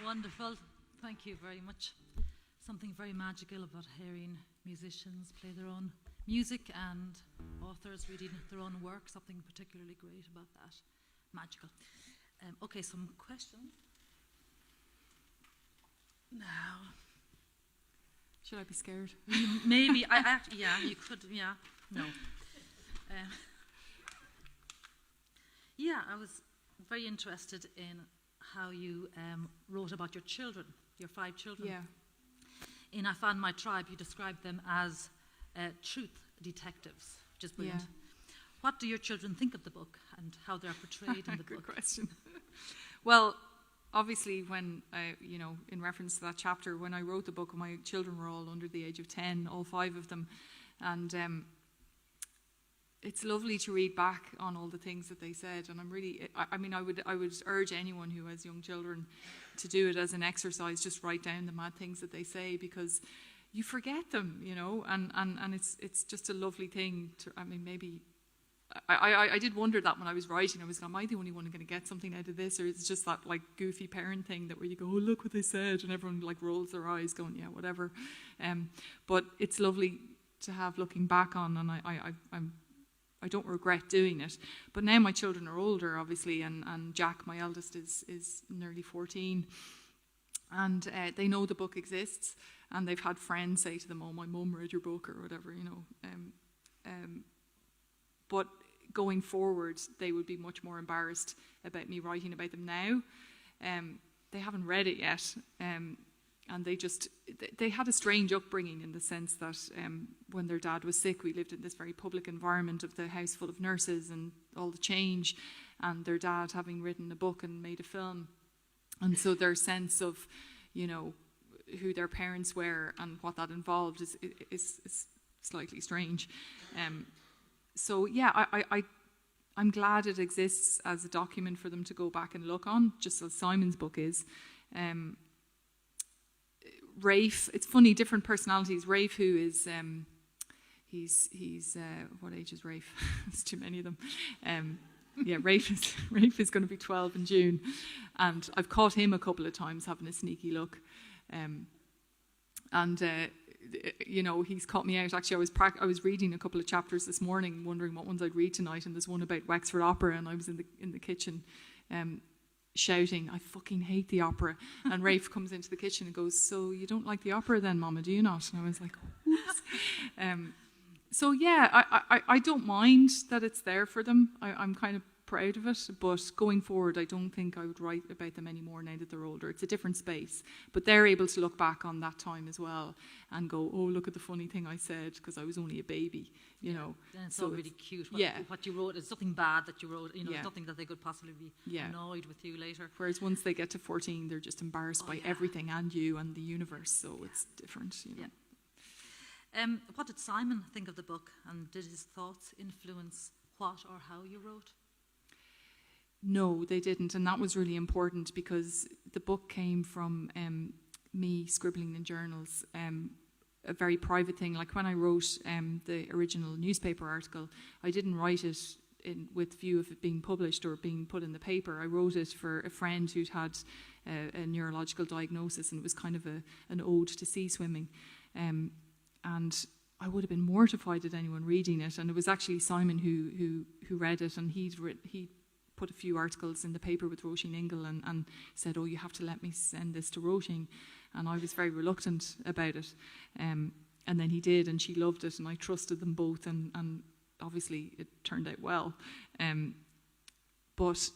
Speaker 2: Wonderful. Thank you very much. Something very magical about hearing musicians play their own music and authors reading their own work. Something particularly great about that. Magical. Okay, some questions. Now,
Speaker 3: should I be scared?
Speaker 2: Maybe. Yeah, you could. Yeah. No. Yeah, I was very interested in how you wrote about your children, your 5 children.
Speaker 3: Yeah.
Speaker 2: In I Found My Tribe, you described them as truth detectives, which is brilliant.
Speaker 3: Yeah.
Speaker 2: What do your children think of the book and how they're portrayed in the
Speaker 3: Good
Speaker 2: book?
Speaker 3: Good question. Well, obviously, when in reference to that chapter, when I wrote the book, my children were all under the age of 10, all 5 of them, and it's lovely to read back on all the things that they said. And I'm really, I would urge anyone who has young children to do it as an exercise. Just write down the mad things that they say, because you forget them, and it's just a lovely thing to. Maybe. I did wonder that when I was writing. I was going, am I the only one going to get something out of this, or is it just that like goofy parent thing that where you go, oh, look what they said, and everyone like rolls their eyes going, yeah, whatever. But it's lovely to have looking back on, and I don't regret doing it. But now my children are older, obviously, and Jack, my eldest, is nearly 14, and they know the book exists, and they've had friends say to them, oh, my mum read your book, or whatever, But going forward, they would be much more embarrassed about me writing about them now. They haven't read it yet, and they had a strange upbringing in the sense that when their dad was sick, we lived in this very public environment of the house full of nurses and all the change, and their dad having written a book and made a film. And so their sense of, who their parents were and what that involved is slightly strange. So yeah, I'm glad it exists as a document for them to go back and look on, just as Simon's book is. Rafe, it's funny, different personalities. Rafe, who is, he's what age is Rafe? There's too many of them. Yeah, Rafe is going to be 12 in June, and I've caught him a couple of times having a sneaky look, he's caught me out. Actually, I was reading a couple of chapters this morning, wondering what ones I'd read tonight, and there's one about Wexford Opera, and I was in the kitchen shouting, I fucking hate the opera. And Rafe comes into the kitchen and goes, so you don't like the opera then, Mama, do you not? And I was like, oops. So yeah, I don't mind that it's there for them. I'm kind of proud of it, but going forward, I don't think I would write about them anymore now that they're older. It's a different space, but they're able to look back on that time as well and go, oh, look at the funny thing I said because I was only a baby,
Speaker 2: And it's
Speaker 3: so
Speaker 2: all really cute. What you wrote is nothing bad that you wrote, nothing that they could possibly be annoyed with you later.
Speaker 3: Whereas once they get to 14, they're just embarrassed by everything and you and the universe, so it's different,
Speaker 2: What did Simon think of the book, and did his thoughts influence what or how you wrote?
Speaker 3: No, they didn't, and that was really important because the book came from me scribbling in journals, a very private thing. Like when I wrote the original newspaper article, I didn't write it with view of it being published or being put in the paper. I wrote it for a friend who'd had a neurological diagnosis, and it was kind of an ode to sea swimming. And I would have been mortified at anyone reading it, and it was actually Simon who read it, and he put a few articles in the paper with Roisin Ingle and said, oh, you have to let me send this to Roisin. And I was very reluctant about it. And then he did, and she loved it, and I trusted them both, and obviously it turned out well. But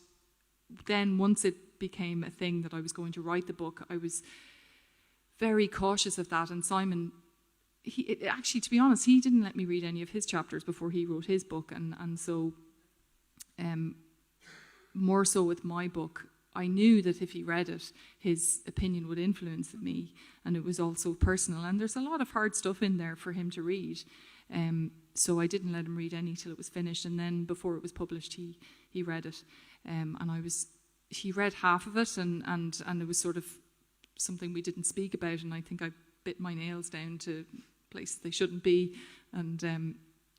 Speaker 3: then once it became a thing that I was going to write the book, I was very cautious of that. And Simon, actually, to be honest, he didn't let me read any of his chapters before he wrote his book. And so more so with my book, I knew that if he read it, his opinion would influence me, and it was also personal. And there's a lot of hard stuff in there for him to read. So I didn't let him read any till it was finished. And then before it was published, he read it. And he read half of it, and it was sort of something we didn't speak about. And I think I bit my nails down to places they shouldn't be, and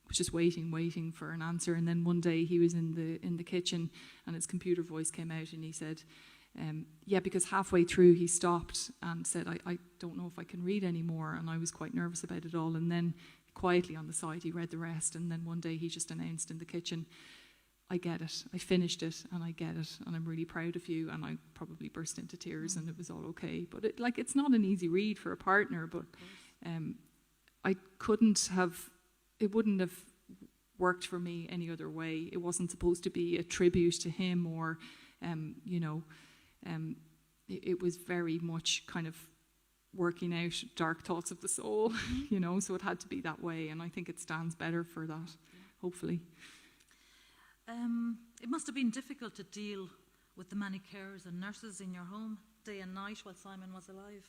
Speaker 3: was just waiting for an answer. And then one day he was in the kitchen, and his computer voice came out, and he said, yeah, because halfway through he stopped and said, I don't know if I can read anymore, and I was quite nervous about it all. And then quietly on the side he read the rest, and then one day he just announced in the kitchen, I get it, I finished it, and I get it, and I'm really proud of you. And I probably burst into tears, and it was all okay. But it's not an easy read for a partner, but I couldn't have, it wouldn't have worked for me any other way. It wasn't supposed to be a tribute to him, or it was very much kind of working out dark thoughts of the soul, so it had to be that way, and I think it stands better for that, hopefully.
Speaker 2: It must have been difficult to deal with the many carers and nurses in your home, day and night, while Simon was alive.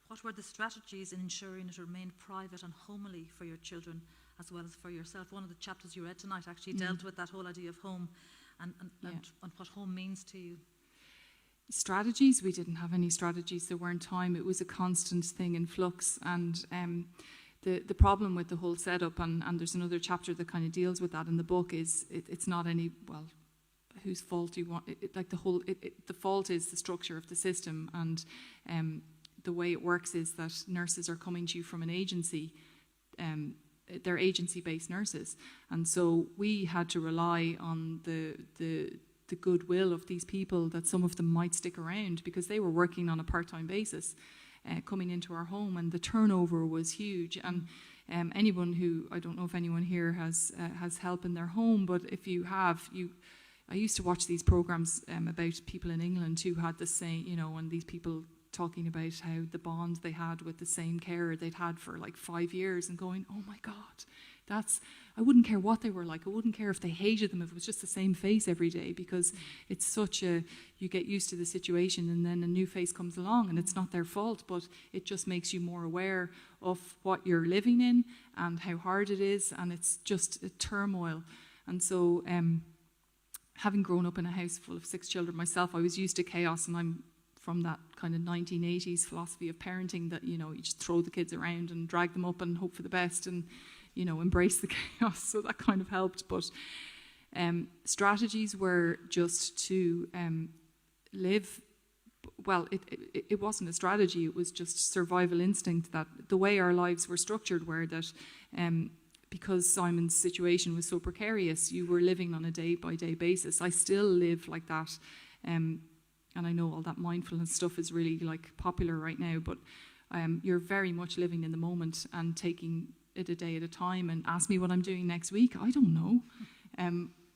Speaker 2: What were the strategies in ensuring it remained private and homely for your children as well as for yourself? One of the chapters you read tonight actually dealt with that whole idea of home and what home means to you.
Speaker 3: Strategies, we didn't have any strategies. There weren't time. It was a constant thing in flux. And the problem with the whole setup, and there's another chapter that kind of deals with that in the book, is it's not any, well, whose fault do you want? The fault is the structure of the system, and the way it works is that nurses are coming to you from an agency. They're agency-based nurses, and so we had to rely on the goodwill of these people, that some of them might stick around because they were working on a part-time basis, coming into our home, and the turnover was huge. And anyone who, I don't know if anyone here has help in their home, but if you have, I used to watch these programs about people in England who had the same, and these people talking about how the bond they had with the same carer they'd had for like 5 years, and going, oh my God, I wouldn't care what they were like. I wouldn't care if they hated them, if it was just the same face every day, because it's such you get used to the situation, and then a new face comes along, and it's not their fault, but it just makes you more aware of what you're living in and how hard it is, and it's just a turmoil. And so having grown up in a house full of 6 children myself, I was used to chaos, and I'm from that kind of 1980s philosophy of parenting that, you just throw the kids around and drag them up and hope for the best, and embrace the chaos. So that kind of helped. But strategies were just to live. Well, it wasn't a strategy. It was just survival instinct, that the way our lives were structured were that because Simon's situation was so precarious, you were living on a day-by-day basis. I still live like that. And I know all that mindfulness stuff is really popular right now, but you're very much living in the moment and taking it a day at a time. And ask me what I'm doing next week, I don't know.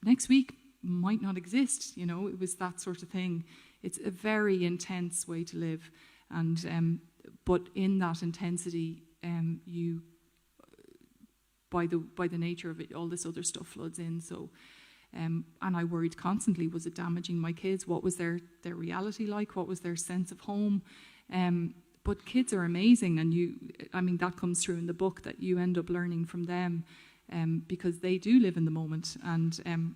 Speaker 3: Next week might not exist, it was that sort of thing. It's a very intense way to live, and but in that intensity, you by the nature of it, all this other stuff floods in. So and I worried constantly, was it damaging my kids? What was their reality like? What was their sense of home? But kids are amazing, and that comes through in the book, that you end up learning from them because they do live in the moment. And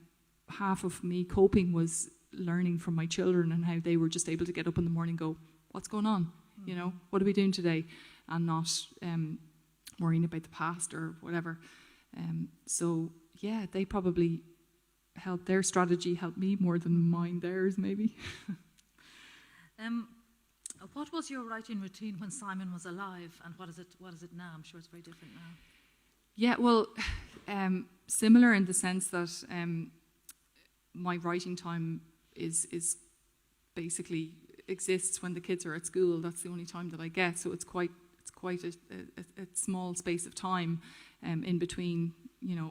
Speaker 3: half of me coping was learning from my children and how they were just able to get up in the morning and go, what's going on? What are we doing today? And not worrying about the past or whatever. So, yeah, they probably helped. Their strategy helped me more than mine, theirs maybe.
Speaker 2: What was your writing routine when Simon was alive, and what is it now? I'm sure it's very different now.
Speaker 3: Yeah, well, similar in the sense that my writing time is basically exists when the kids are at school. That's the only time that I get. So it's quite a small space of time in between.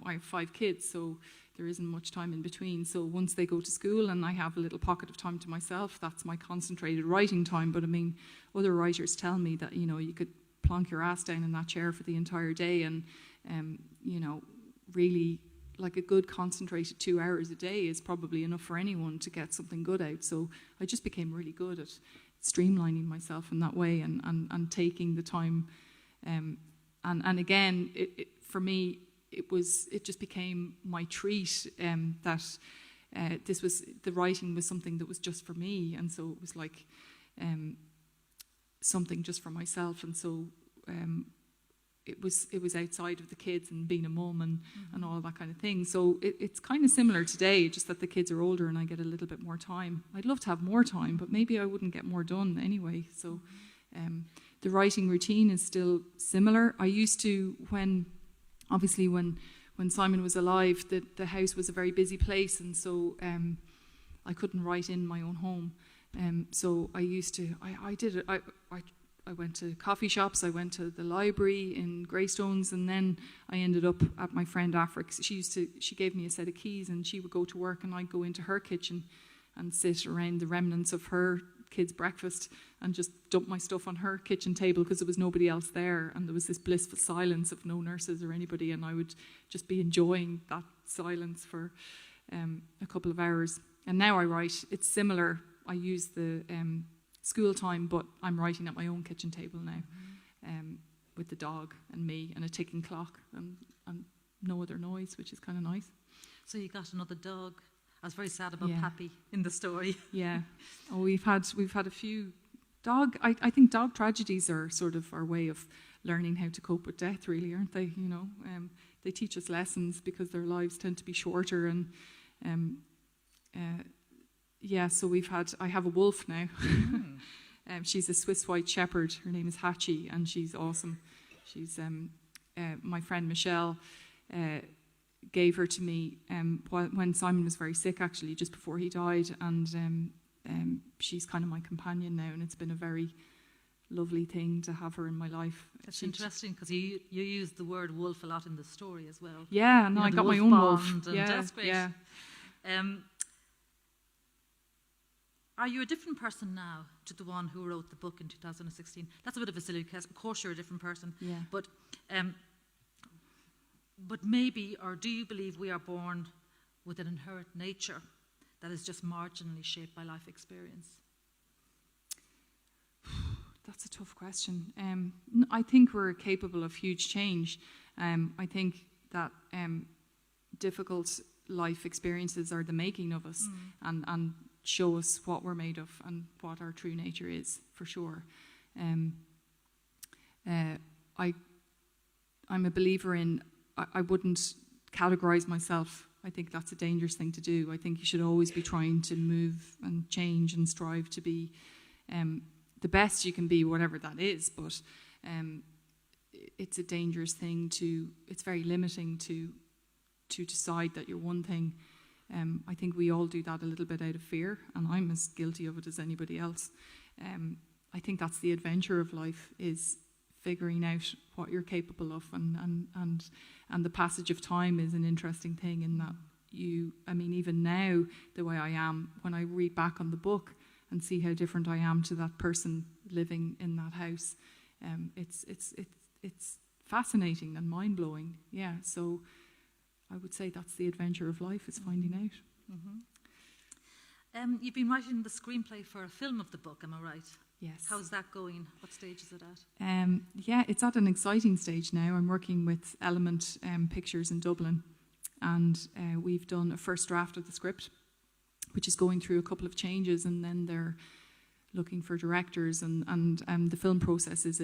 Speaker 3: I have 5 kids, so there isn't much time in between. So once they go to school and I have a little pocket of time to myself, that's my concentrated writing time. But other writers tell me that, you could plonk your ass down in that chair for the entire day and, really like a good concentrated 2 hours a day is probably enough for anyone to get something good out. So I just became really good at streamlining myself in that way and taking the time. And again, for me, it just became my treat that the writing was something that was just for me, and so it was like something just for myself. And so it was outside of the kids and being a mum and all that kind of thing. So it's kind of similar today, just that the kids are older and I get a little bit more time. I'd love to have more time, but maybe I wouldn't get more done anyway. So the writing routine is still similar. I used to, when Simon was alive, the house was a very busy place, and so I couldn't write in my own home. So I used to, I did it. I went to coffee shops, I went to the library in Greystones, and then I ended up at my friend Afric's. She gave me a set of keys, and she would go to work, and I'd go into her kitchen and sit around the remnants of her kids' breakfast and just dump my stuff on her kitchen table because there was nobody else there, and there was this blissful silence of no nurses or anybody, and I would just be enjoying that silence for a couple of hours. And now I write. It's similar. I use the school time, but I'm writing at my own kitchen table now, with the dog and me and a ticking clock and no other noise, which is kind of nice.
Speaker 2: So you got another dog. I was very sad about
Speaker 3: Yeah.
Speaker 2: Pappy in the story.
Speaker 3: Yeah. Oh, we've had a few dog. I think dog tragedies are sort of our way of learning how to cope with death, really, aren't they? You know, they teach us lessons because their lives tend to be shorter. And yeah, so I have a wolf now. She's a Swiss White Shepherd. Her name is Hachi, and she's awesome. She's my friend Michelle gave her to me when Simon was very sick, actually, just before he died, and she's kind of my companion now, and it's been a very lovely thing to have her in my life.
Speaker 2: It's interesting because you use the word wolf a lot in the story as well.
Speaker 3: Yeah, no, I got my own wolf.
Speaker 2: Yeah, that's great.
Speaker 3: Yeah.
Speaker 2: Are you a different person now to the one who wrote the book in 2016? That's a bit of a silly question. Of course you're a different person.
Speaker 3: Yeah.
Speaker 2: But maybe, or do you believe we are born with an inherent nature that is just marginally shaped by life experience?
Speaker 3: That's a tough question. I think we're capable of huge change. I think that difficult life experiences are the making of us, and show us what we're made of and what our true nature is, for sure. I'm a believer in, I wouldn't categorize myself. I think that's a dangerous thing to do. I think you should always be trying to move and change and strive to be the best you can be, whatever that is. But it's a dangerous thing it's very limiting to decide that you're one thing. I think we all do that a little bit out of fear, and I'm as guilty of it as anybody else. I think that's the adventure of life, is figuring out what you're capable of, and the passage of time is an interesting thing in that even now, the way I am, when I read back on the book and see how different I am to that person living in that house, it's fascinating and mind-blowing. Yeah, so I would say that's the adventure of life, is finding out.
Speaker 2: You've been writing the screenplay for a film of the book, am I right?
Speaker 3: Yes.
Speaker 2: How's that going? What stage is it at?
Speaker 3: Yeah, it's at an exciting stage now. I'm working with Element Pictures in Dublin, and we've done a first draft of the script, which is going through a couple of changes, and then they're looking for directors, and the film process is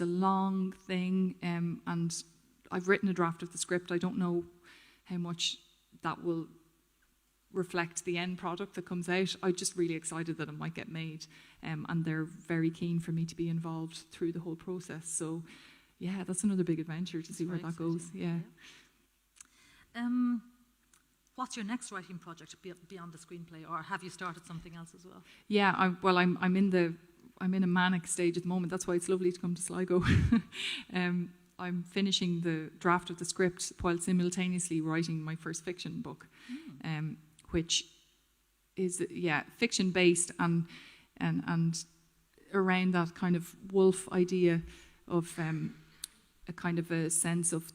Speaker 3: a long thing, and I've written a draft of the script. I don't know how much that will reflect the end product that comes out. I'm just really excited that it might get made, and they're very keen for me to be involved through the whole process. So yeah, that's another big adventure to see where that goes. Yeah.
Speaker 2: What's your next writing project beyond the screenplay, or have you started something else as well?
Speaker 3: Yeah, I'm in a manic stage at the moment. That's why it's lovely to come to Sligo. I'm finishing the draft of the script while simultaneously writing my first fiction book, which is fiction based and around that kind of wolf idea of a kind of a sense of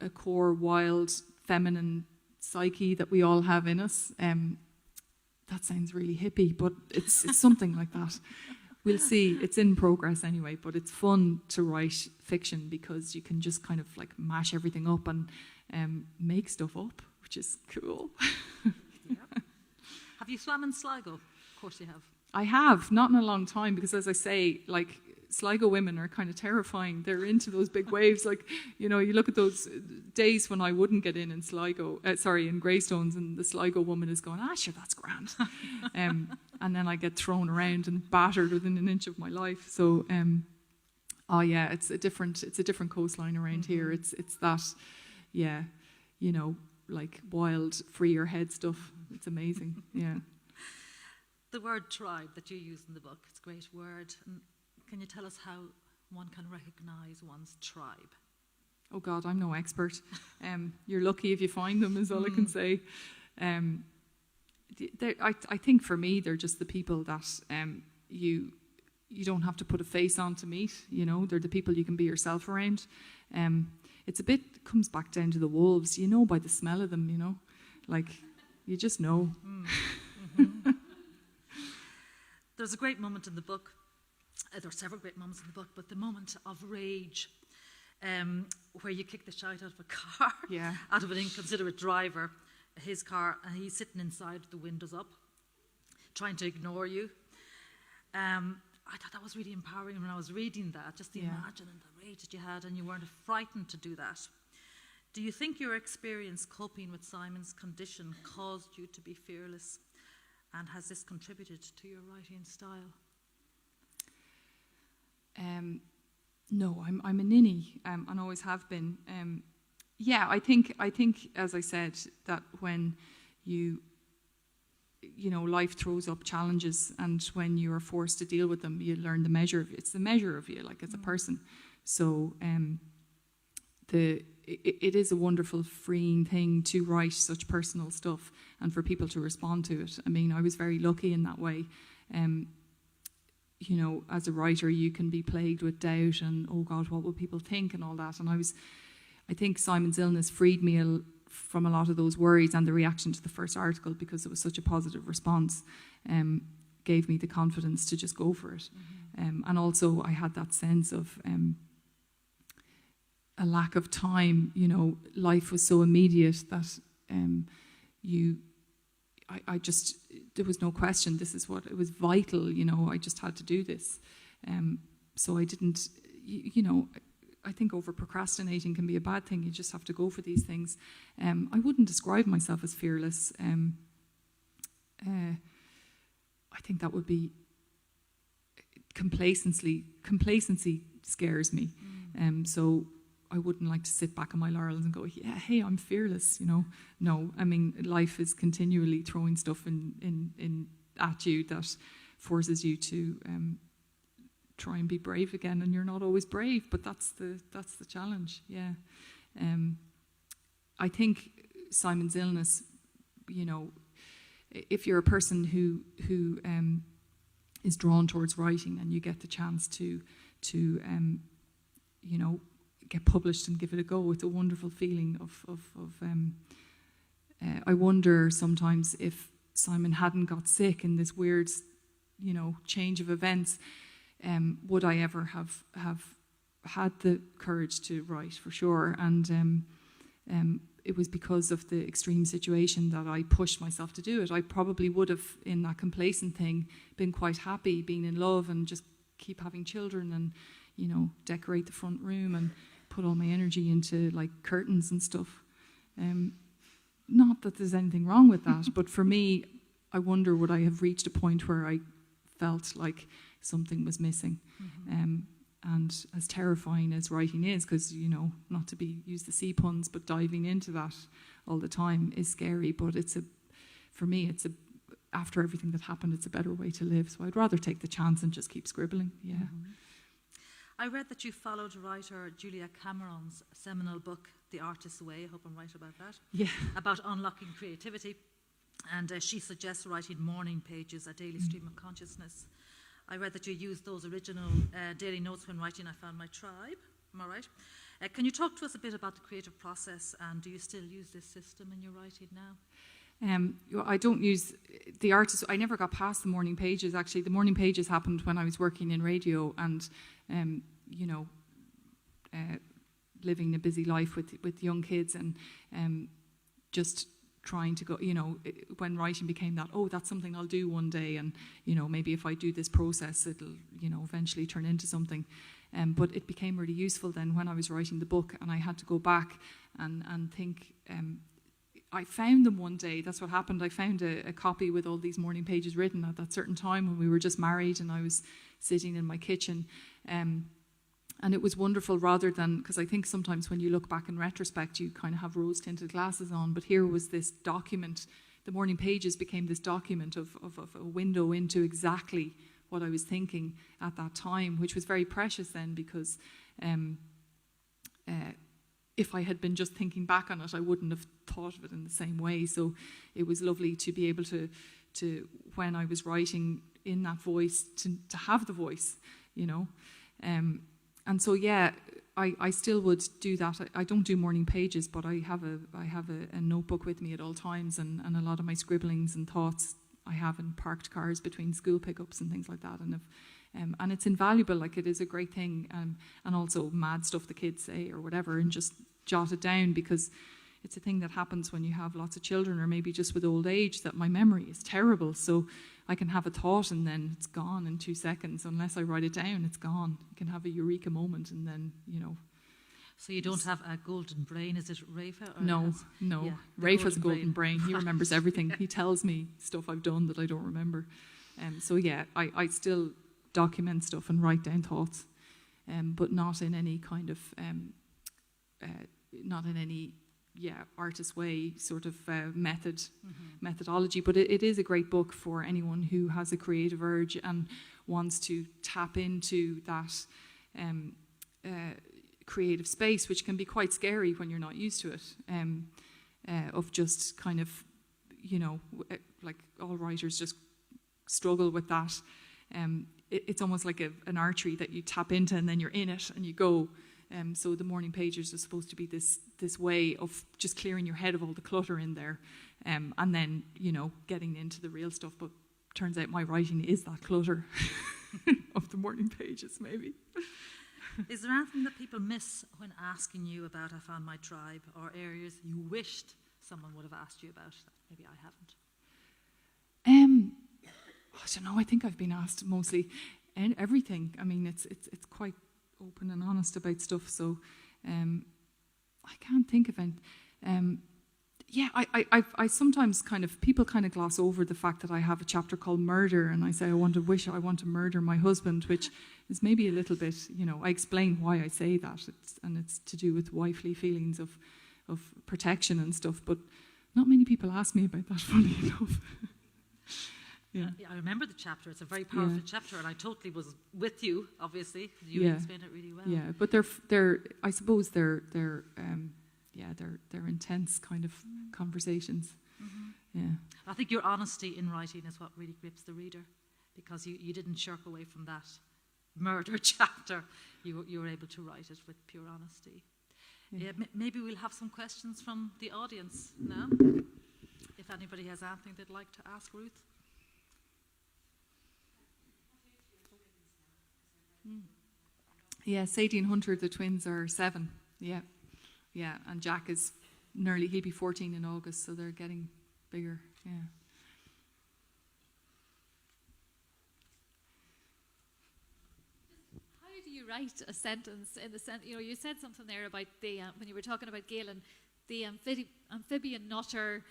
Speaker 3: a core wild feminine psyche that we all have in us. That sounds really hippie, but it's something like that. We'll see. It's in progress anyway, but it's fun to write fiction because you can just kind of like mash everything up and make stuff up, which is cool.
Speaker 2: Yeah. Have you swam in Sligo? Of course you have.
Speaker 3: I have, not in a long time, because as I say, like Sligo women are kind of terrifying. They're into those big waves. Like, you look at those days when I wouldn't get in Sligo, in Greystones, and the Sligo woman is going, sure, that's grand. And then I get thrown around and battered within an inch of my life. So, it's a different coastline around here. It's that, like wild, free your head stuff. It's amazing, yeah.
Speaker 2: The word tribe that you use in the book, it's a great word. Can you tell us how one can recognise one's tribe?
Speaker 3: Oh God, I'm no expert. You're lucky if you find them, is all I can say. I think for me, they're just the people that you don't have to put a face on to meet. They're the people you can be yourself around. It's comes back down to the wolves. By the smell of them. Like you just know.
Speaker 2: Mm-hmm. There's a great moment in the book. There are several great moments in the book, but the moment of rage, where you kick the shite out of a car, out of an inconsiderate driver, his car, and he's sitting inside with the windows up, trying to ignore you. I thought that was really empowering when I was reading that, just imagining the rage that you had, and you weren't frightened to do that. Do you think your experience coping with Simon's condition caused you to be fearless? And has this contributed to your writing style?
Speaker 3: No, I'm a ninny, and always have been. I think, as I said, that when life throws up challenges, and when you are forced to deal with them, you learn the measure of it's the measure of you, like as a person. So, it is a wonderful, freeing thing to write such personal stuff and for people to respond to it. I mean, I was very lucky in that way. As a writer, you can be plagued with doubt and, oh God, what will people think and all that. And I think Simon's illness freed me from a lot of those worries, and the reaction to the first article, because it was such a positive response, gave me the confidence to just go for it. And also I had that sense of a lack of time. Life was so immediate that there was no question. This is what it was vital. I just had to do this. So I didn't. I think over procrastinating can be a bad thing. You just have to go for these things. I wouldn't describe myself as fearless. I think that would be complacency. Complacency scares me. So I wouldn't like to sit back on my laurels and go, yeah, hey, I'm fearless, No, I mean, life is continually throwing stuff in at you that forces you to try and be brave again, and you're not always brave, but that's the challenge, yeah. I think Simon's illness, if you're a person who is drawn towards writing and you get the chance to get published and give it a go, it's a wonderful feeling I wonder sometimes if Simon hadn't got sick in this weird, change of events, would I ever have had the courage to write, for sure. And it was because of the extreme situation that I pushed myself to do it. I probably would have, in that complacent thing, been quite happy being in love and just keep having children and, decorate the front room and put all my energy into like curtains and stuff. Not that there's anything wrong with that, but for me, I wonder, would I have reached a point where I felt like something was missing? And as terrifying as writing is, because, not to use the C puns, but diving into that all the time is scary. But for me, after everything that happened, it's a better way to live. So I'd rather take the chance and just keep scribbling. Yeah.
Speaker 2: I read that you followed writer Julia Cameron's seminal book, The Artist's Way. I hope I'm right about that.
Speaker 3: Yeah.
Speaker 2: About unlocking creativity. And she suggests writing morning pages, a daily stream of consciousness. I read that you used those original daily notes when writing I Found My Tribe. Am I right? Can you talk to us a bit about the creative process, and do you still use this system in your writing now?
Speaker 3: I don't use the artist. I never got past the morning pages, actually. The morning pages happened when I was working in radio and, living a busy life with young kids and just trying to go, when writing became that, that's something I'll do one day, and, maybe if I do this process, it'll, eventually turn into something. But it became really useful then when I was writing the book, and I had to go back and think. I found them one day. That's what happened. I found a copy with all these morning pages written at that certain time when we were just married, and I was sitting in my kitchen. And it was wonderful, rather than, because I think sometimes when you look back in retrospect, you kind of have rose-tinted glasses on. But here was this document. The morning pages became this document of a window into exactly what I was thinking at that time, which was very precious then, because if I had been just thinking back on it, I wouldn't have thought of it in the same way. So it was lovely to be able to when I was writing in that voice, to have the voice, And so, I still would do that. I don't do morning pages, but I have a notebook with me at all times, and a lot of my scribblings and thoughts I have in parked cars between school pickups and things like that. And it's invaluable. Like, it is a great thing, and also mad stuff the kids say or whatever, and just jot it down, because it's a thing that happens when you have lots of children, or maybe just with old age, that my memory is terrible. So I can have a thought and then it's gone in 2 seconds. Unless I write it down, it's gone. You can have a eureka moment and then,
Speaker 2: So you don't have a golden brain, is it Rafe?
Speaker 3: No.
Speaker 2: Yeah,
Speaker 3: Rafe has a golden brain. He remembers everything. He tells me stuff I've done that I don't remember. I still document stuff and write down thoughts, but not in any kind of, not in any artist way sort of methodology. But it is a great book for anyone who has a creative urge and wants to tap into that creative space, which can be quite scary when you're not used to it, of just kind of, like all writers just struggle with that. It's almost like an archery that you tap into and then you're in it and you go. So the morning pages are supposed to be this way of just clearing your head of all the clutter in there, and then, getting into the real stuff. But turns out my writing is that clutter of the morning pages, maybe.
Speaker 2: Is there anything that people miss when asking you about I Found My Tribe, or areas you wished someone would have asked you about that maybe I haven't?
Speaker 3: I don't know. I think I've been asked mostly everything. I mean, it's quite open and honest about stuff. So I can't think of any. I sometimes people kind of gloss over the fact that I have a chapter called Murder, and I say I want to murder my husband, which is maybe a little bit, I explain why I say that, it's to do with wifely feelings of protection and stuff, but not many people ask me about that, funny enough.
Speaker 2: Yeah, I remember the chapter. It's a very powerful chapter, and I totally was with you. Obviously, you explained it really well.
Speaker 3: Yeah, but they're I suppose they're intense kind of conversations.
Speaker 2: Mm-hmm.
Speaker 3: Yeah,
Speaker 2: I think your honesty in writing is what really grips the reader, because you didn't shirk away from that murder chapter. You were able to write it with pure honesty. Yeah, maybe we'll have some questions from the audience now. If anybody has anything they'd like to ask Ruth.
Speaker 3: Yeah, Sadie and Hunter, the twins, are 7. Yeah, and Jack is he'll be 14 in August, so they're getting bigger. Yeah.
Speaker 5: How do you write a sentence in the sense? You said something there about when you were talking about Galen, the amphibian nutter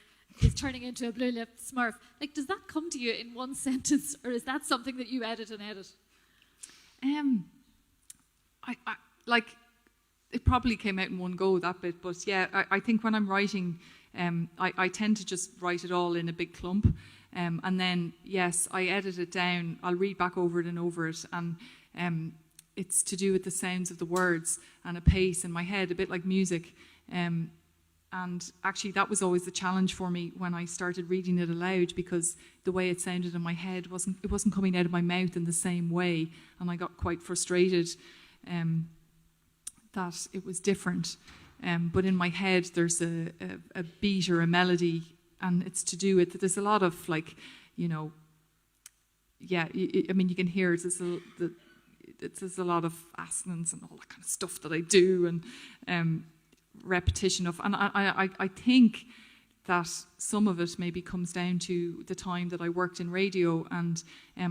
Speaker 5: is turning into a blue-lipped smurf. Like, does that come to you in one sentence, or is that something that you edit and edit?
Speaker 3: I it probably came out in one go, that bit, but I think when I'm writing, I tend to just write it all in a big clump, and then I edit it down. I'll read back over it and over it, and it's to do with the sounds of the words and a pace in my head, a bit like music. And actually, that was always the challenge for me when I started reading it aloud, because the way it sounded in my head wasn't coming out of my mouth in the same way, and I got quite frustrated that it was different. But in my head, there's a beat or a melody, and it's to do with, there's a lot of you can hear there's a lot of assonance and all that kind of stuff that I do, and repetition of, and I think that some of it maybe comes down to the time that I worked in radio, and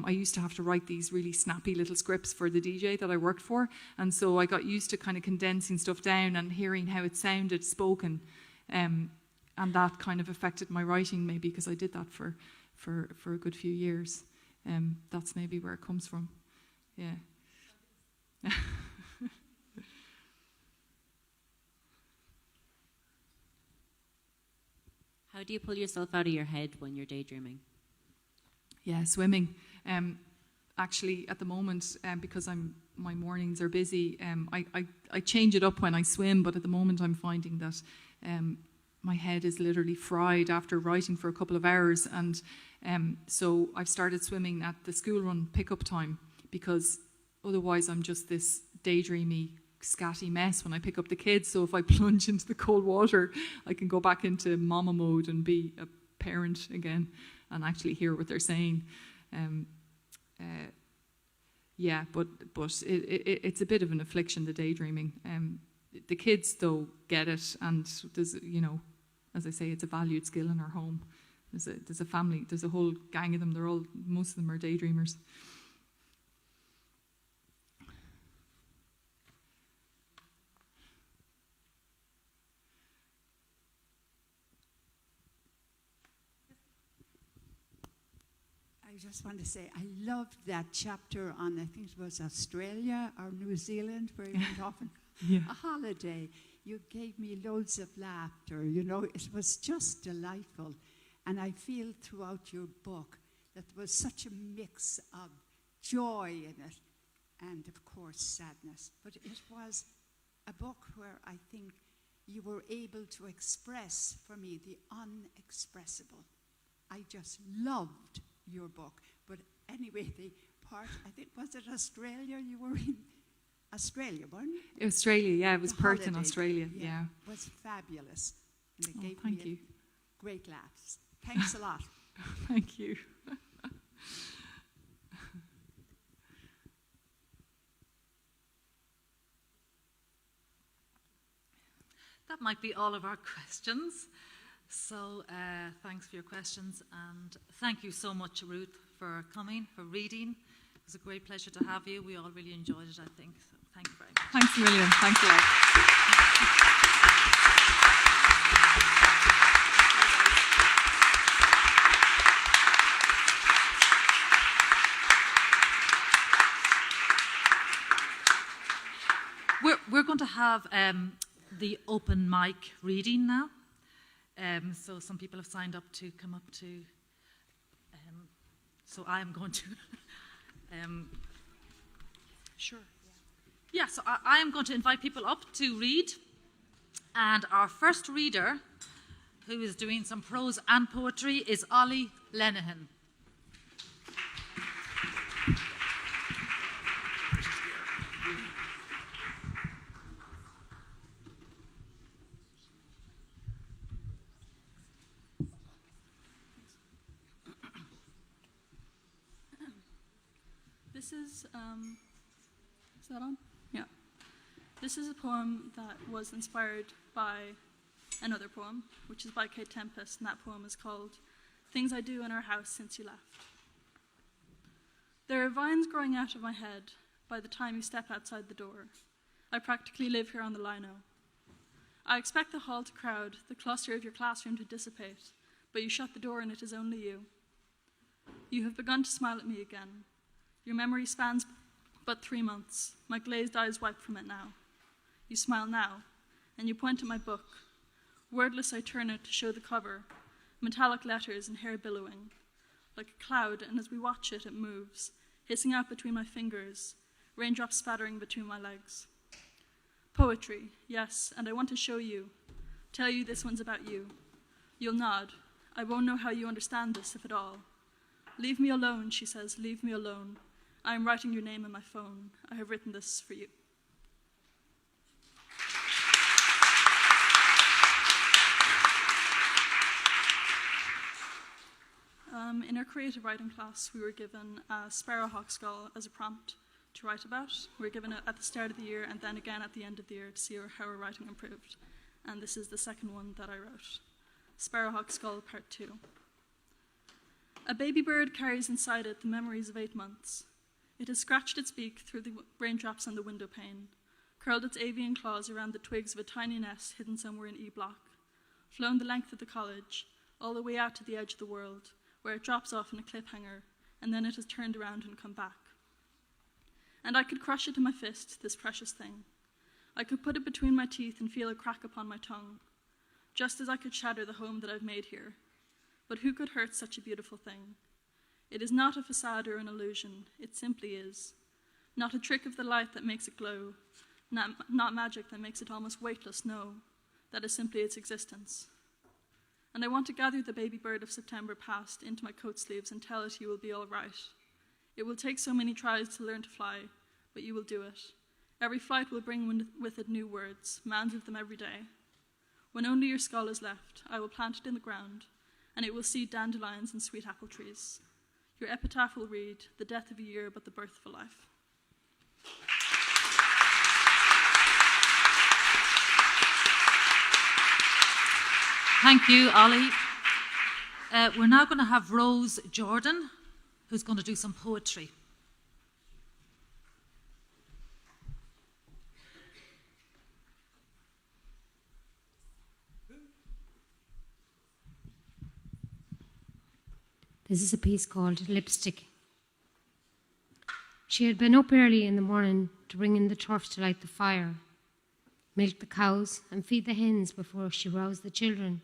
Speaker 3: I used to have to write these really snappy little scripts for the DJ that I worked for, and so I got used to kind of condensing stuff down and hearing how it sounded spoken, and that kind of affected my writing maybe, because I did that for a good few years. That's maybe where it comes from. Yeah.
Speaker 6: How do you pull yourself out of your head when you're daydreaming?
Speaker 3: Yeah, swimming. Actually, at the moment, because my mornings are busy, I change it up when I swim, but at the moment I'm finding that my head is literally fried after writing for a couple of hours, and so I've started swimming at the school run pickup time, because otherwise I'm just this daydreamy, scatty mess when I pick up the kids. So if I plunge into the cold water, I can go back into mama mode and be a parent again and actually hear what they're saying. Yeah, but it's a bit of an affliction, the daydreaming. The kids though get it, and there's, you know, as I say, it's a valued skill in our home. There's a family, there's a whole gang of them. Most of them are daydreamers.
Speaker 7: I just want to say I loved that chapter on, I think it was Australia or New Zealand, where you went off on a holiday. You gave me loads of laughter. You know, it was just delightful. And I feel throughout your book that there was such a mix of joy in it and, of course, sadness. But it was a book where I think you were able to express, for me, the unexpressible. I just loved your book. But anyway, the part, I think, was it Australia? You were in Australia, weren't you?
Speaker 3: Australia, yeah, it was
Speaker 7: The
Speaker 3: Perth in
Speaker 7: holiday,
Speaker 3: Australia, yeah.
Speaker 7: It was fabulous. And it gave
Speaker 3: thank
Speaker 7: me
Speaker 3: you.
Speaker 7: Great laughs. Thanks a lot.
Speaker 3: Thank you.
Speaker 2: That might be all of our questions. So thanks for your questions, and thank you so much, Ruth, for coming, for reading. It was a great pleasure to have you. We all really enjoyed it, I think. So thank you very much.
Speaker 3: Thanks a million. Thanks a lot.
Speaker 2: We're going to have the open mic reading now. So some people have signed up to come up to. So I am going to. Sure. Yeah. So I am going to invite people up to read, and our first reader, who is doing some prose and poetry, is Ollie Lenihan.
Speaker 8: This is that on? Yeah. This is a poem that was inspired by another poem, which is by Kate Tempest, and that poem is called Things I Do in Our House Since You Left. There are vines growing out of my head by the time you step outside the door. I practically live here on the lino. I expect the hall to crowd, the cluster of your classroom to dissipate, but you shut the door and it is only you. You have begun to smile at me again. Your memory spans but 3 months. My glazed eyes wipe from it now. You smile now, and you point at my book. Wordless, I turn it to show the cover, metallic letters and hair billowing. Like a cloud, and as we watch it, it moves, hissing out between my fingers, raindrops spattering between my legs. Poetry, yes, and I want to show you, tell you this one's about you. You'll nod. I won't know how you understand this, if at all. Leave me alone, she says, leave me alone. I am writing your name in my phone. I have written this for you. In our creative writing class, we were given a sparrowhawk skull as a prompt to write about. We were given it at the start of the year and then again at the end of the year to see how our writing improved. And this is the second one that I wrote. Sparrowhawk Skull Part 2. A baby bird carries inside it the memories of 8 months. It has scratched its beak through the raindrops on the window pane, curled its avian claws around the twigs of a tiny nest hidden somewhere in E Block, flown the length of the college, all the way out to the edge of the world, where it drops off in a cliffhanger, and then it has turned around and come back. And I could crush it in my fist, this precious thing. I could put it between my teeth and feel a crack upon my tongue, just as I could shatter the home that I've made here. But who could hurt such a beautiful thing? It is not a facade or an illusion, it simply is. Not a trick of the light that makes it glow, not magic that makes it almost weightless, no. That is simply its existence. And I want to gather the baby bird of September past into my coat sleeves and tell it you will be all right. It will take so many tries to learn to fly, but you will do it. Every flight will bring with it new words, mounds of them every day. When only your skull is left, I will plant it in the ground, and it will seed dandelions and sweet apple trees. Your epitaph will read, the death of a year, but the birth of a life.
Speaker 2: Thank you, Ollie. We're now going to have Rose Jordan, who's going to do some poetry.
Speaker 9: This is a piece called Lipstick. She had been up early in the morning to bring in the turf to light the fire, milk the cows and feed the hens before she roused the children.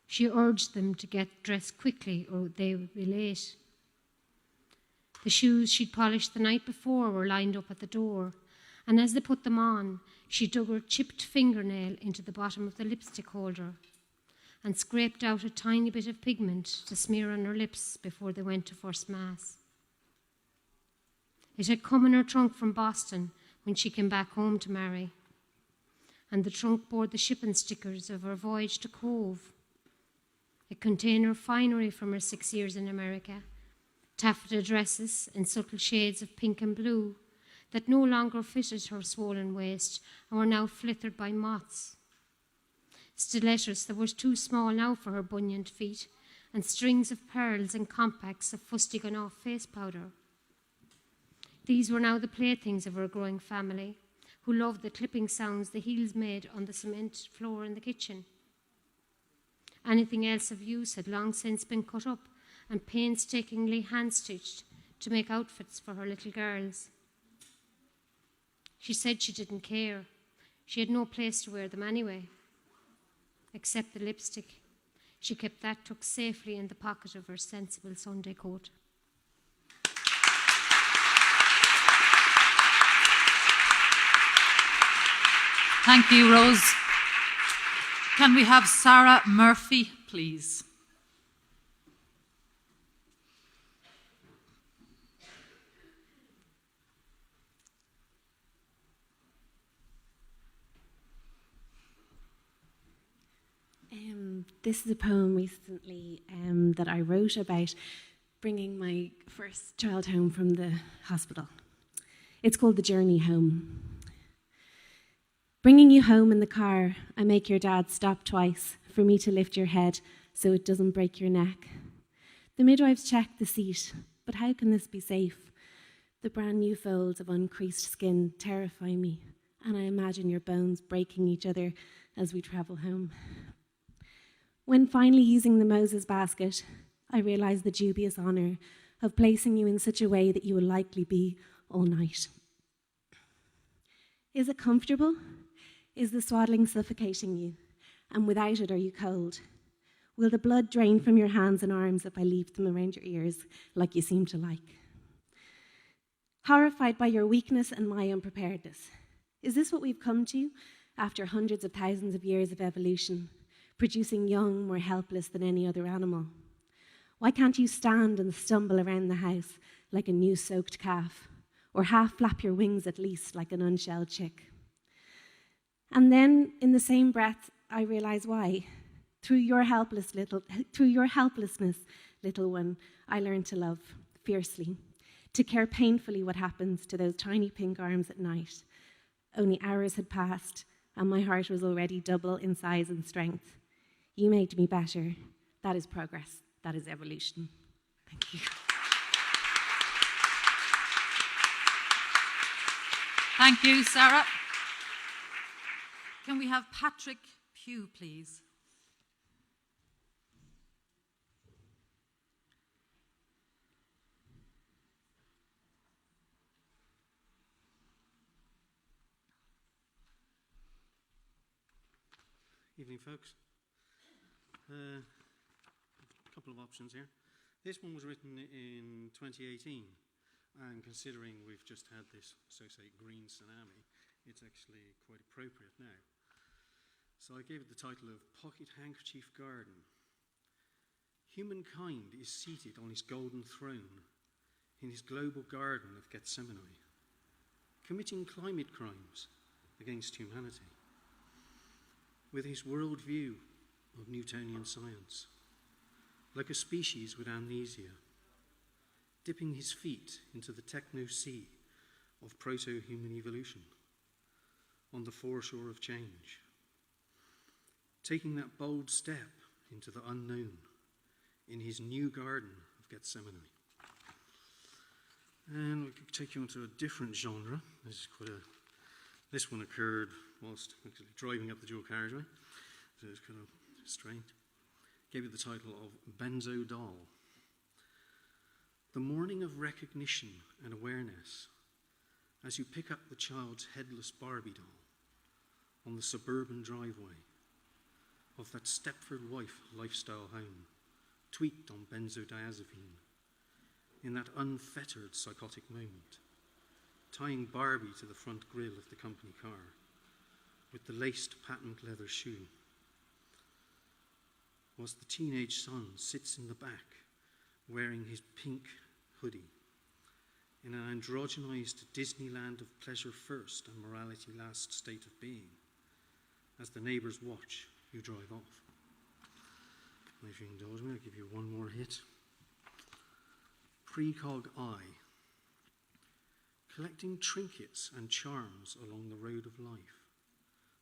Speaker 9: She urged them to get dressed quickly or they would be late. The shoes she'd polished the night before were lined up at the door, and as they put them on, she dug her chipped fingernail into the bottom of the lipstick holder and scraped out a tiny bit of pigment to smear on her lips before they went to first mass. It had come in her trunk from Boston when she came back home to marry, and the trunk bore the shipping stickers of her voyage to Cove. It contained her finery from her 6 years in America, taffeta dresses in subtle shades of pink and blue that no longer fitted her swollen waist and were now flickered by moths. Stilettos that were too small now for her bunioned feet, and strings of pearls and compacts of fusty gone-off face powder. These were now the playthings of her growing family, who loved the clipping sounds the heels made on the cement floor in the kitchen. Anything else of use had long since been cut up and painstakingly hand-stitched to make outfits for her little girls. She said she didn't care. She had no place to wear them anyway. Except the lipstick. She kept that tucked safely in the pocket of her sensible Sunday coat.
Speaker 2: Thank you, Rose. Can we have Sarah Murphy, please?
Speaker 10: This is a poem recently that I wrote about bringing my first child home from the hospital. It's called The Journey Home. Bringing you home in the car, I make your dad stop twice for me to lift your head so it doesn't break your neck. The midwives check the seat, but how can this be safe? The brand new folds of uncreased skin terrify me, and I imagine your bones breaking each other as we travel home. When finally using the Moses basket, I realize the dubious honor of placing you in such a way that you will likely be all night. Is it comfortable? Is the swaddling suffocating you? And without it, are you cold? Will the blood drain from your hands and arms if I leave them around your ears like you seem to like? Horrified by your weakness and my unpreparedness, is this what we've come to after hundreds of thousands of years of evolution, producing young more helpless than any other animal? Why can't you stand and stumble around the house like a new soaked calf, or half flap your wings at least like an unshelled chick? And then, in the same breath, I realize why. Through your helplessness, little one, I learned to love fiercely, to care painfully what happens to those tiny pink arms at night. Only hours had passed, and my heart was already double in size and strength. You made me better. That is progress. That is evolution. Thank you.
Speaker 2: Thank you, Sarah. Can we have Patrick Pugh, please?
Speaker 11: Evening, folks. A couple of options here. This one was written in 2018, and considering we've just had this, so say, green tsunami, it's actually quite appropriate now. So I gave it the title of Pocket Handkerchief Garden. Humankind is seated on his golden throne in his global garden of Gethsemane, committing climate crimes against humanity, with his worldview of Newtonian science, like a species with amnesia, dipping his feet into the techno-sea of proto-human evolution on the foreshore of change, taking that bold step into the unknown in his new garden of Gethsemane. And we could take you into a different genre. This one occurred whilst actually driving up the dual carriageway, so it's kind of strange. Gave it the title of Benzo Doll. The morning of recognition and awareness as you pick up the child's headless Barbie doll on the suburban driveway of that Stepford wife lifestyle home, tweaked on benzodiazepine, in that unfettered psychotic moment, tying Barbie to the front grille of the company car with the laced patent leather shoe, whilst the teenage son sits in the back wearing his pink hoodie in an androgenized Disneyland of pleasure first and morality last state of being as the neighbours watch you drive off. If you indulge me, I'll give you one more hit. Precog Eye. Collecting trinkets and charms along the road of life.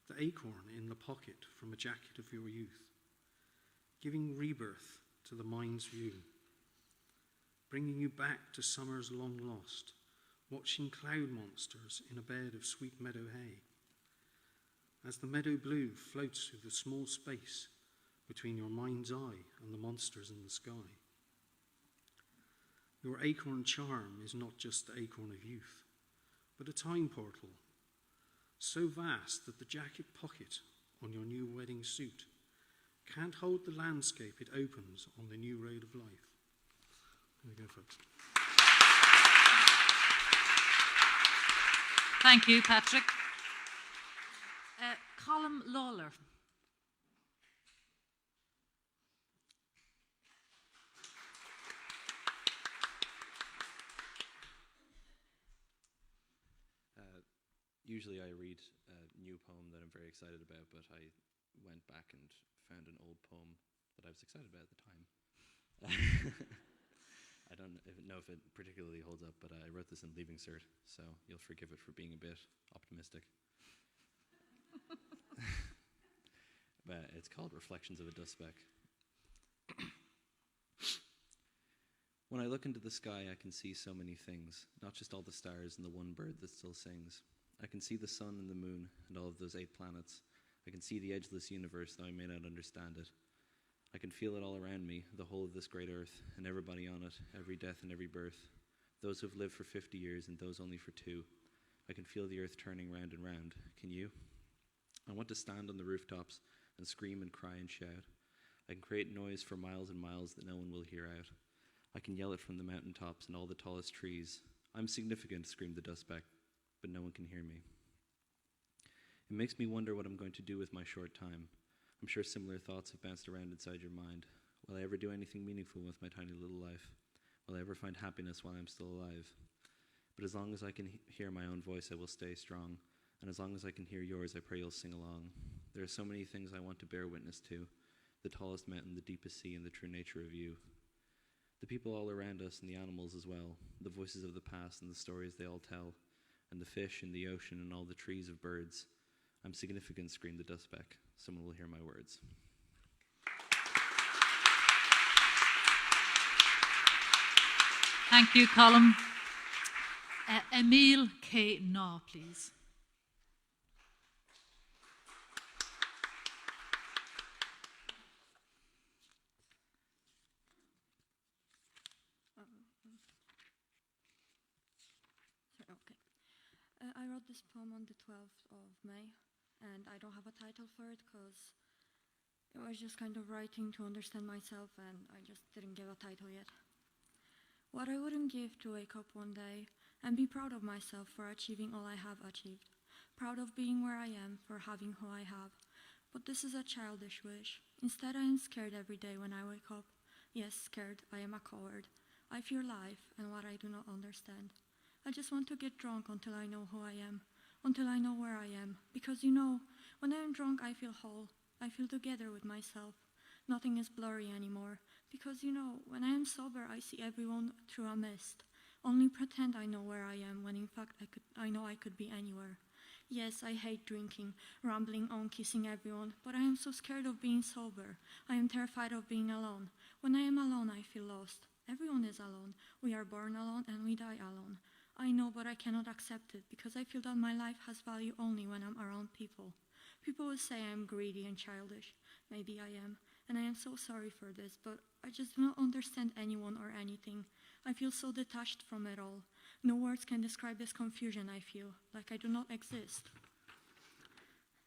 Speaker 11: The acorn in the pocket from a jacket of your youth. Giving rebirth to the mind's view. Bringing you back to summers long lost. Watching cloud monsters in a bed of sweet meadow hay. As the meadow blue floats through the small space between your mind's eye and the monsters in the sky. Your acorn charm is not just the acorn of youth, but a time portal, so vast that the jacket pocket on your new wedding suit can't hold the landscape it opens on the new road of life. There we go, folks.
Speaker 2: Thank you, Patrick. Colm Lawler.
Speaker 12: Usually I read a new poem that I'm very excited about, but I went back and found an old poem that I was excited about at the time. I don't know if it particularly holds up, but I wrote this in Leaving Cert, so you'll forgive it for being a bit optimistic. But it's called Reflections of a Dust Speck. When I look into the sky, I can see so many things, not just all the stars and the one bird that still sings. I can see the sun and the moon and all of those 8 planets. I can see the edgeless universe, though I may not understand it. I can feel it all around me, the whole of this great earth, and everybody on it, every death and every birth. Those who have lived for 50 years and those only for 2. I can feel the earth turning round and round. Can you? I want to stand on the rooftops and scream and cry and shout. I can create noise for miles and miles that no one will hear out. I can yell it from the mountaintops and all the tallest trees. I'm significant, screamed the dust speck, but no one can hear me. It makes me wonder what I'm going to do with my short time. I'm sure similar thoughts have bounced around inside your mind. Will I ever do anything meaningful with my tiny little life? Will I ever find happiness while I'm still alive? But as long as I can hear my own voice, I will stay strong. And as long as I can hear yours, I pray you'll sing along. There are so many things I want to bear witness to. The tallest mountain, the deepest sea, and the true nature of you. The people all around us and the animals as well. The voices of the past and the stories they all tell. And the fish in the ocean and all the trees of birds. I'm significant, screamed the dust speck. Someone will hear my words.
Speaker 2: Thank you, Colm. Emile K. Naw, please.
Speaker 13: I wrote this poem on the 12th of May, and I don't have a title for it because it was just kind of writing to understand myself, and I just didn't give a title yet. What I wouldn't give to wake up one day and be proud of myself for achieving all I have achieved, proud of being where I am for having who I have. But this is a childish wish. Instead, I am scared every day when I wake up. Yes, scared. I am a coward. I fear life and what I do not understand. I just want to get drunk until I know who I am, until I know where I am. Because you know, when I am drunk, I feel whole. I feel together with myself. Nothing is blurry anymore. Because you know, when I am sober, I see everyone through a mist. Only pretend I know where I am, when in fact I know I could be anywhere. Yes, I hate drinking, rambling on, kissing everyone, but I am so scared of being sober. I am terrified of being alone. When I am alone, I feel lost. Everyone is alone. We are born alone and we die alone. I know, but I cannot accept it, because I feel that my life has value only when I'm around people. People will say I am greedy and childish. Maybe I am, and I am so sorry for this, but I just do not understand anyone or anything. I feel so detached from it all. No words can describe this confusion I feel, like I do not exist.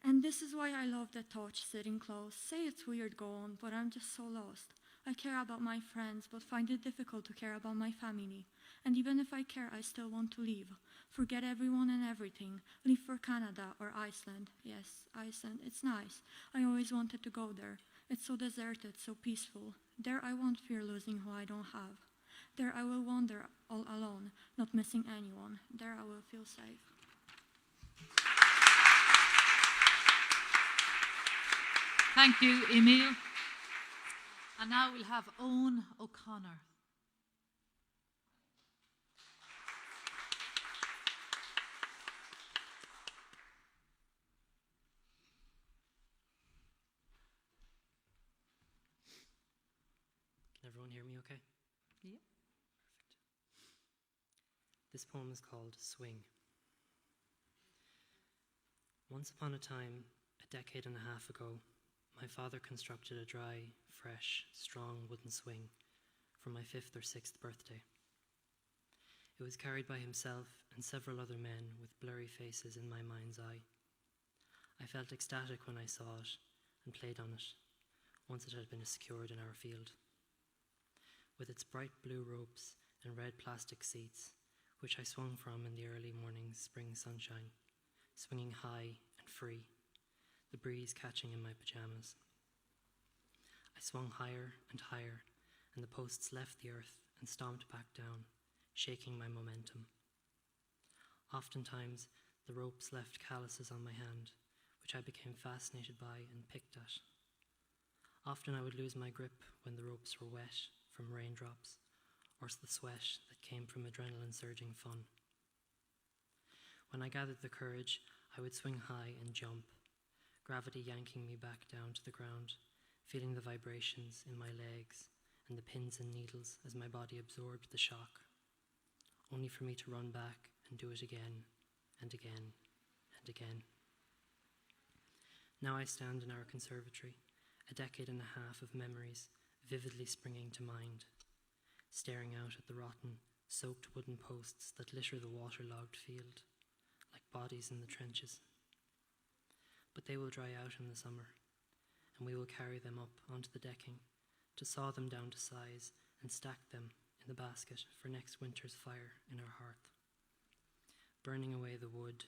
Speaker 13: And this is why I love the touch, sitting close. Say it's weird, go on, but I'm just so lost. I care about my friends, but find it difficult to care about my family. And even if I care, I still want to leave. Forget everyone and everything. Leave for Canada or Iceland. Yes, Iceland, it's nice. I always wanted to go there. It's so deserted, so peaceful. There I won't fear losing who I don't have. There I will wander all alone, not missing anyone. There I will feel safe.
Speaker 2: Thank you, Emile. And now we'll have Owen O'Connor.
Speaker 14: Can everyone hear me okay?
Speaker 2: Yeah.
Speaker 14: Perfect. This poem is called Swing. Once upon a time, a decade and a half ago, my father constructed a dry, fresh, strong wooden swing for my 5th or 6th birthday. It was carried by himself and several other men with blurry faces in my mind's eye. I felt ecstatic when I saw it and played on it, once it had been secured in our field. With its bright blue ropes and red plastic seats, which I swung from in the early morning spring sunshine, swinging high and free, the breeze catching in my pajamas. I swung higher and higher, and the posts left the earth and stomped back down, shaking my momentum. Oftentimes, the ropes left calluses on my hand, which I became fascinated by and picked at. Often I would lose my grip when the ropes were wet from raindrops, or the sweat that came from adrenaline-surging fun. When I gathered the courage, I would swing high and jump, gravity yanking me back down to the ground, feeling the vibrations in my legs and the pins and needles as my body absorbed the shock, only for me to run back and do it again and again and again. Now I stand in our conservatory, a decade and a half of memories vividly springing to mind, staring out at the rotten, soaked wooden posts that litter the waterlogged field, like bodies in the trenches. But they will dry out in the summer, and we will carry them up onto the decking to saw them down to size and stack them in the basket for next winter's fire in our hearth. Burning away the wood,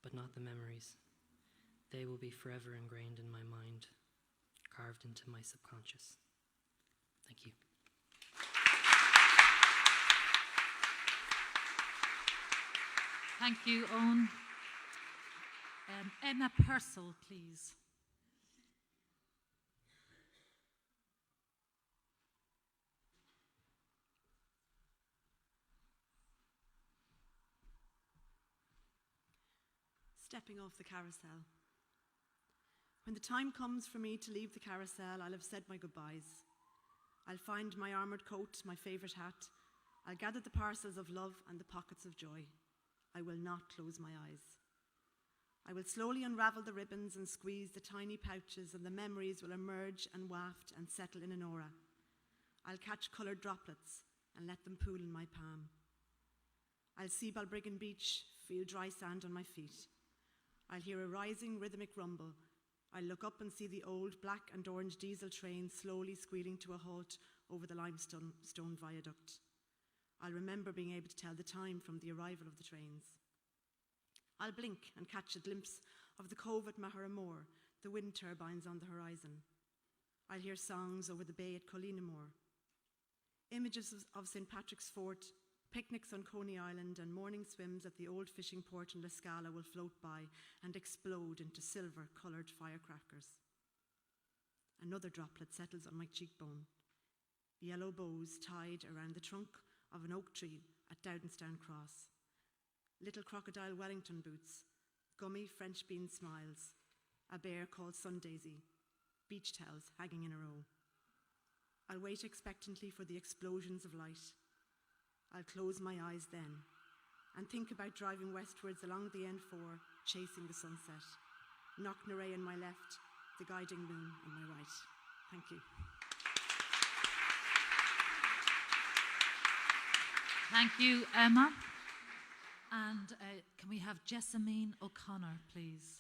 Speaker 14: but not the memories. They will be forever ingrained in my mind, carved into my subconscious. Thank you.
Speaker 2: Thank you, Owen. Emma Purcell, please.
Speaker 15: Stepping off the carousel. When the time comes for me to leave the carousel, I'll have said my goodbyes. I'll find my armoured coat, my favourite hat, I'll gather the parcels of love and the pockets of joy. I will not close my eyes. I will slowly unravel the ribbons and squeeze the tiny pouches, and the memories will emerge and waft and settle in an aura. I'll catch coloured droplets and let them pool in my palm. I'll see Balbriggan Beach, feel dry sand on my feet. I'll hear a rising rhythmic rumble. I'll look up and see the old black and orange diesel train slowly squealing to a halt over the limestone viaduct. I'll remember being able to tell the time from the arrival of the trains. I'll blink and catch a glimpse of the cove at Maharamore, the wind turbines on the horizon. I'll hear songs over the bay at Collinamore. Images of St. Patrick's Fort, picnics on Coney Island, and morning swims at the old fishing port in La Scala will float by and explode into silver-coloured firecrackers. Another droplet settles on my cheekbone. Yellow bows tied around the trunk of an oak tree at Dowdenstown Cross. Little crocodile Wellington boots, gummy French bean smiles, a bear called Sundaisy, beach towels hanging in a row. I'll wait expectantly for the explosions of light. I'll close my eyes then and think about driving westwards along the N4, chasing the sunset. Knocknarea on my left, the guiding moon on my right. Thank you.
Speaker 2: Thank you, Emma. And can we have Jessamine O'Connor, please?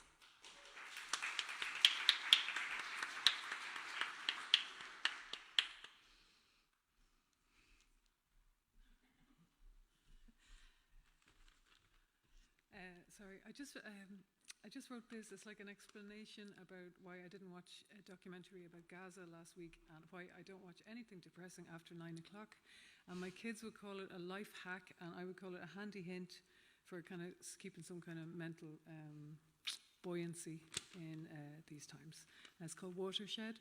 Speaker 16: Sorry, I just wrote this as like an explanation about why I didn't watch a documentary about Gaza last week and why I don't watch anything depressing after 9 o'clock. And my kids would call it a life hack, and I would call it a handy hint for kind of keeping some kind of mental buoyancy in these times. And it's called Watershed.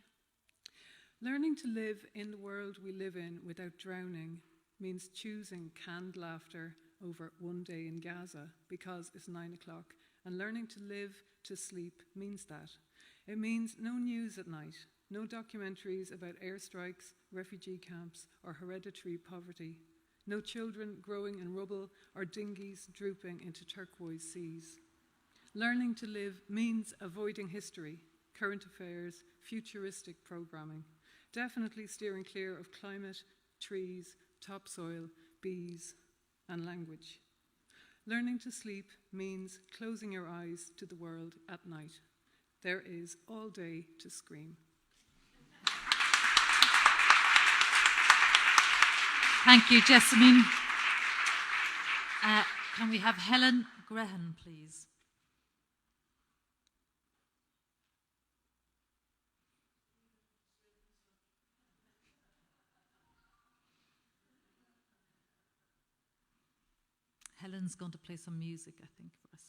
Speaker 16: Learning to live in the world we live in without drowning means choosing canned laughter over one day in Gaza because it's 9 o'clock. And learning to live to sleep means that. It means no news at night, no documentaries about airstrikes, refugee camps, or hereditary poverty, no children growing in rubble or dinghies drooping into turquoise seas. Learning to live means avoiding history, current affairs, futuristic programming, definitely steering clear of climate, trees, topsoil, bees, and language. Learning to sleep means closing your eyes to the world at night. There is all day to scream.
Speaker 2: Thank you, Jessamine. Can we have Helen Grehan, please? Helen's going to play some music, I think, for us.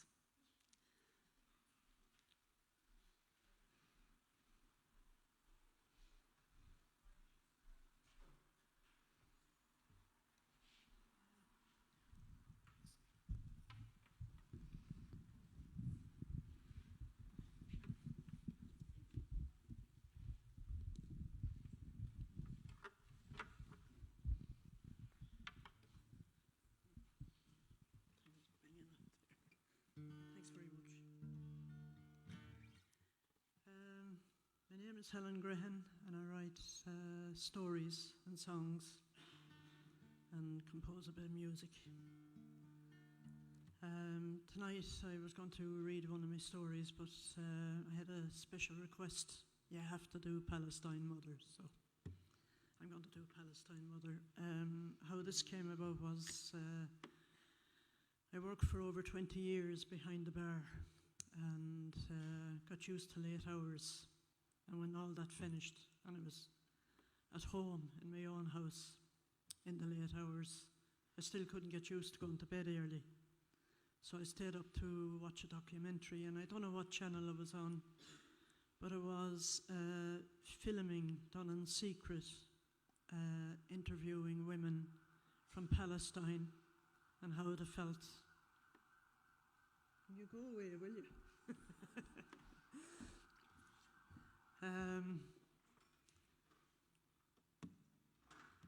Speaker 17: My name is Helen Grehan, and I write stories and songs and compose a bit of music. Tonight I was going to read one of my stories, but I had a special request. You have to do Palestine Mother, so I'm going to do Palestine Mother. How this came about was I worked for over 20 years behind the bar and got used to late hours. And when all that finished and I was at home in my own house in the late hours, I still couldn't get used to going to bed early. So I stayed up to watch a documentary, and I don't know what channel it was on, but it was filming done in secret, interviewing women from Palestine and how they felt. You go away, will you?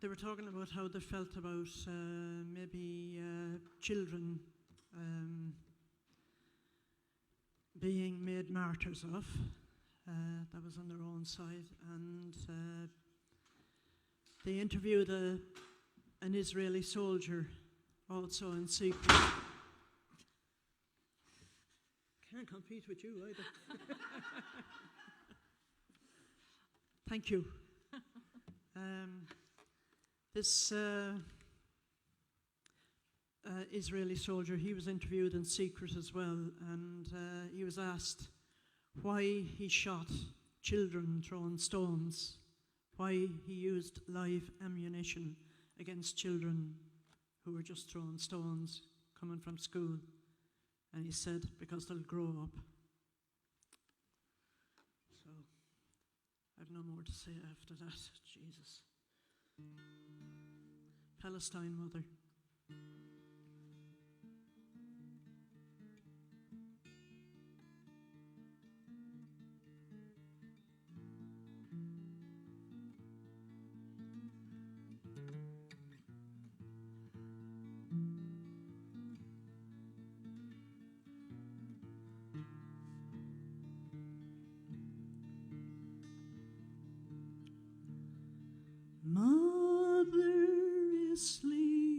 Speaker 17: they were talking about how they felt about maybe children being made martyrs of. That was on their own side. And they interviewed an Israeli soldier also in secret. Can't compete with you either. Thank you. This Israeli soldier, he was interviewed in secret as well, and he was asked why he shot children throwing stones, why he used live ammunition against children who were just throwing stones coming from school. And he said, because they'll grow up. So, I've no more to say after that. Jesus. Palestine Mother. Mother is sleeping,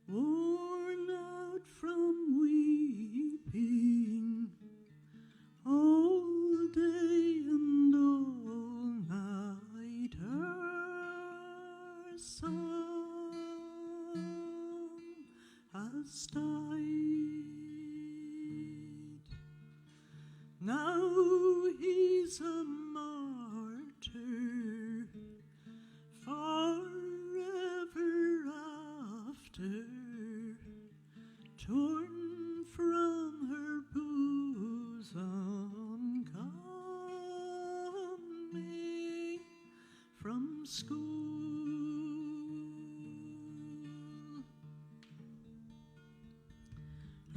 Speaker 17: worn out from weeping, all day and all night. Her son has died. Now he's a martyr forever after, torn from her bosom, coming from school.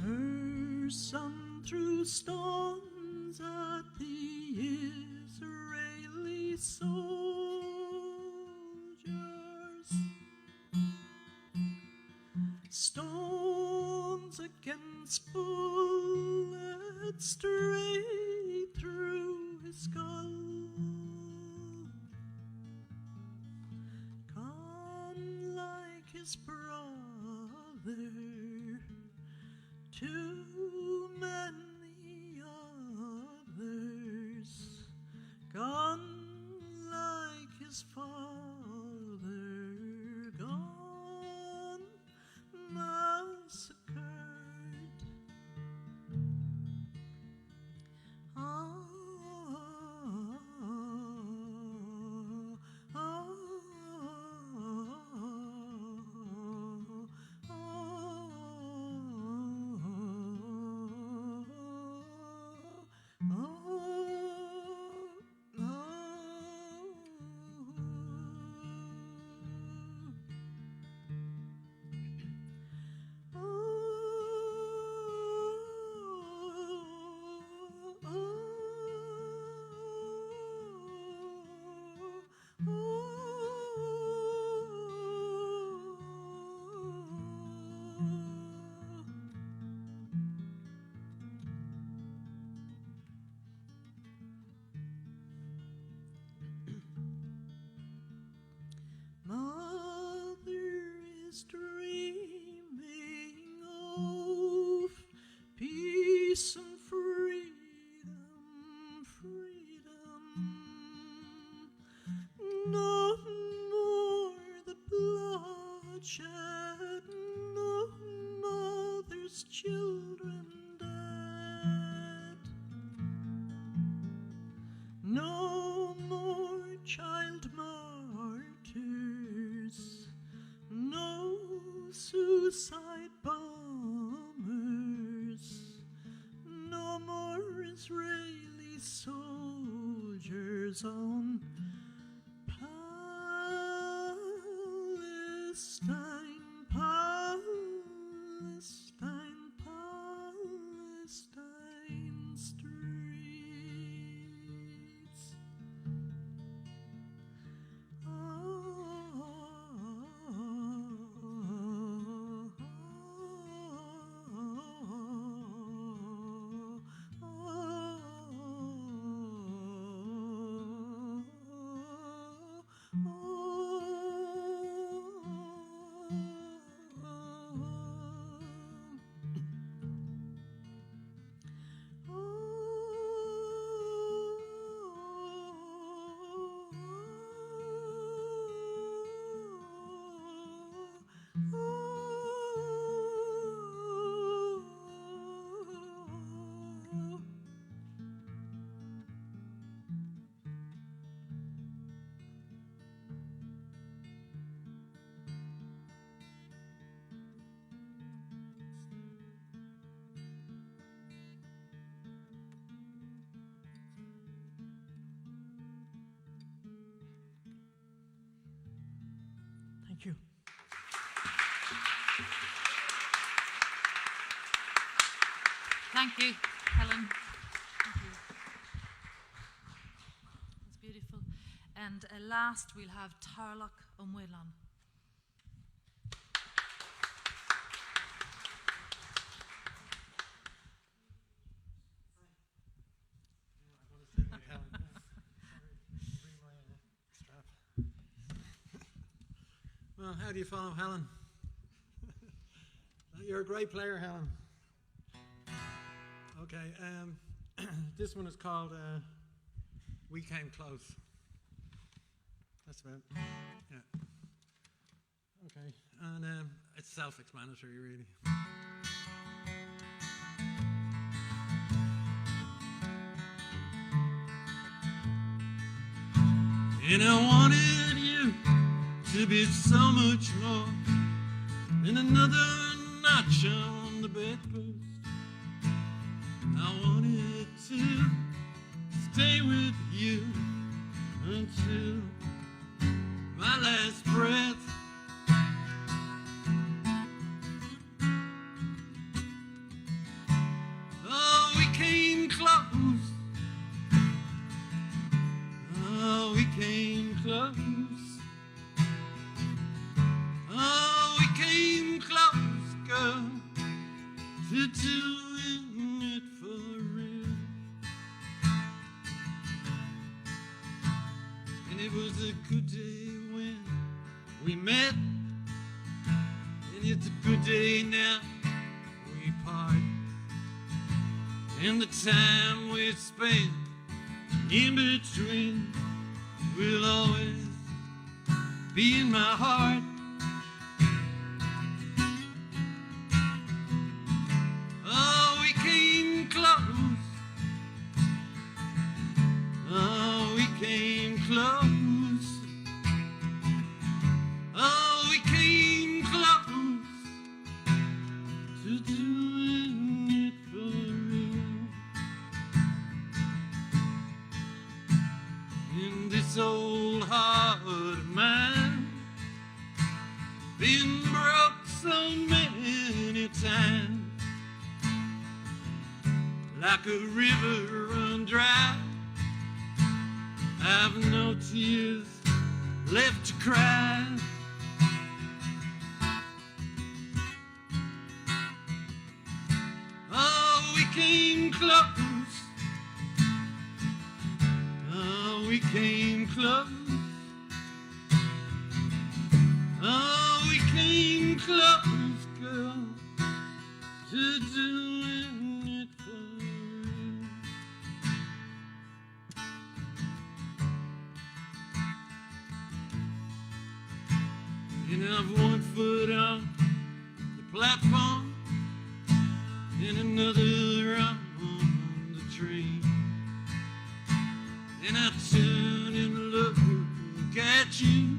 Speaker 17: Her son threw stones at the Israeli soldiers, stones against bullets straight through his skull. Gone like his brother, too many others, gone like his father, gone massacred. Oh, oh, oh, Mother is dreaming of peace and freedom, freedom. No more the bloodshed, no mother's children dead. No more child martyrs, no suicide bombers, no more Israeli soldiers on Palestine, Palestine, Palestine streets. Thank you.
Speaker 2: Thank you, Helen. Thank you. That's beautiful. And last, we'll have Tarlock O'Mwillan.
Speaker 18: Well, how do you follow Helen? You're a great player, Helen. Okay, this one is called We Came Close. That's about, yeah. Okay, and it's self-explanatory, really. And I wanted you to be so much more than another notch on the bedpost. I wanted to stay with you until my last breath. Oh, we came close. Oh, we came close. Oh, we came close, girl, to doing it for real. And it was a good day when we met, and it's a good day now we part. And the time we spent in between will always be in my heart. Oh, we came close. Oh, we came close. Oh, we came close to doing it for real. In this old heart of mine, been broke so many times. Like a river run dry, I've no tears left to cry. Oh, we came close. Oh, we came close. Oh, we came close, girl, to doing it for you. And I've one foot on the platform and another on the train. And I turn and look at you,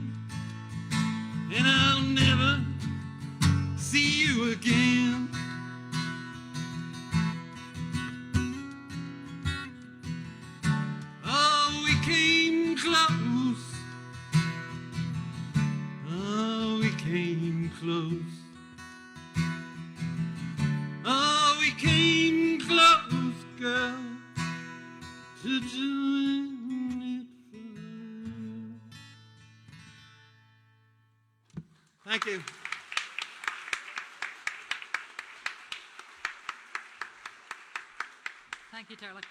Speaker 18: and I'll never see you again. Oh, we came close. Oh, we came close. Oh, we came close, girl, to doing it for you. Thank you.
Speaker 2: Thank you, Tarlock.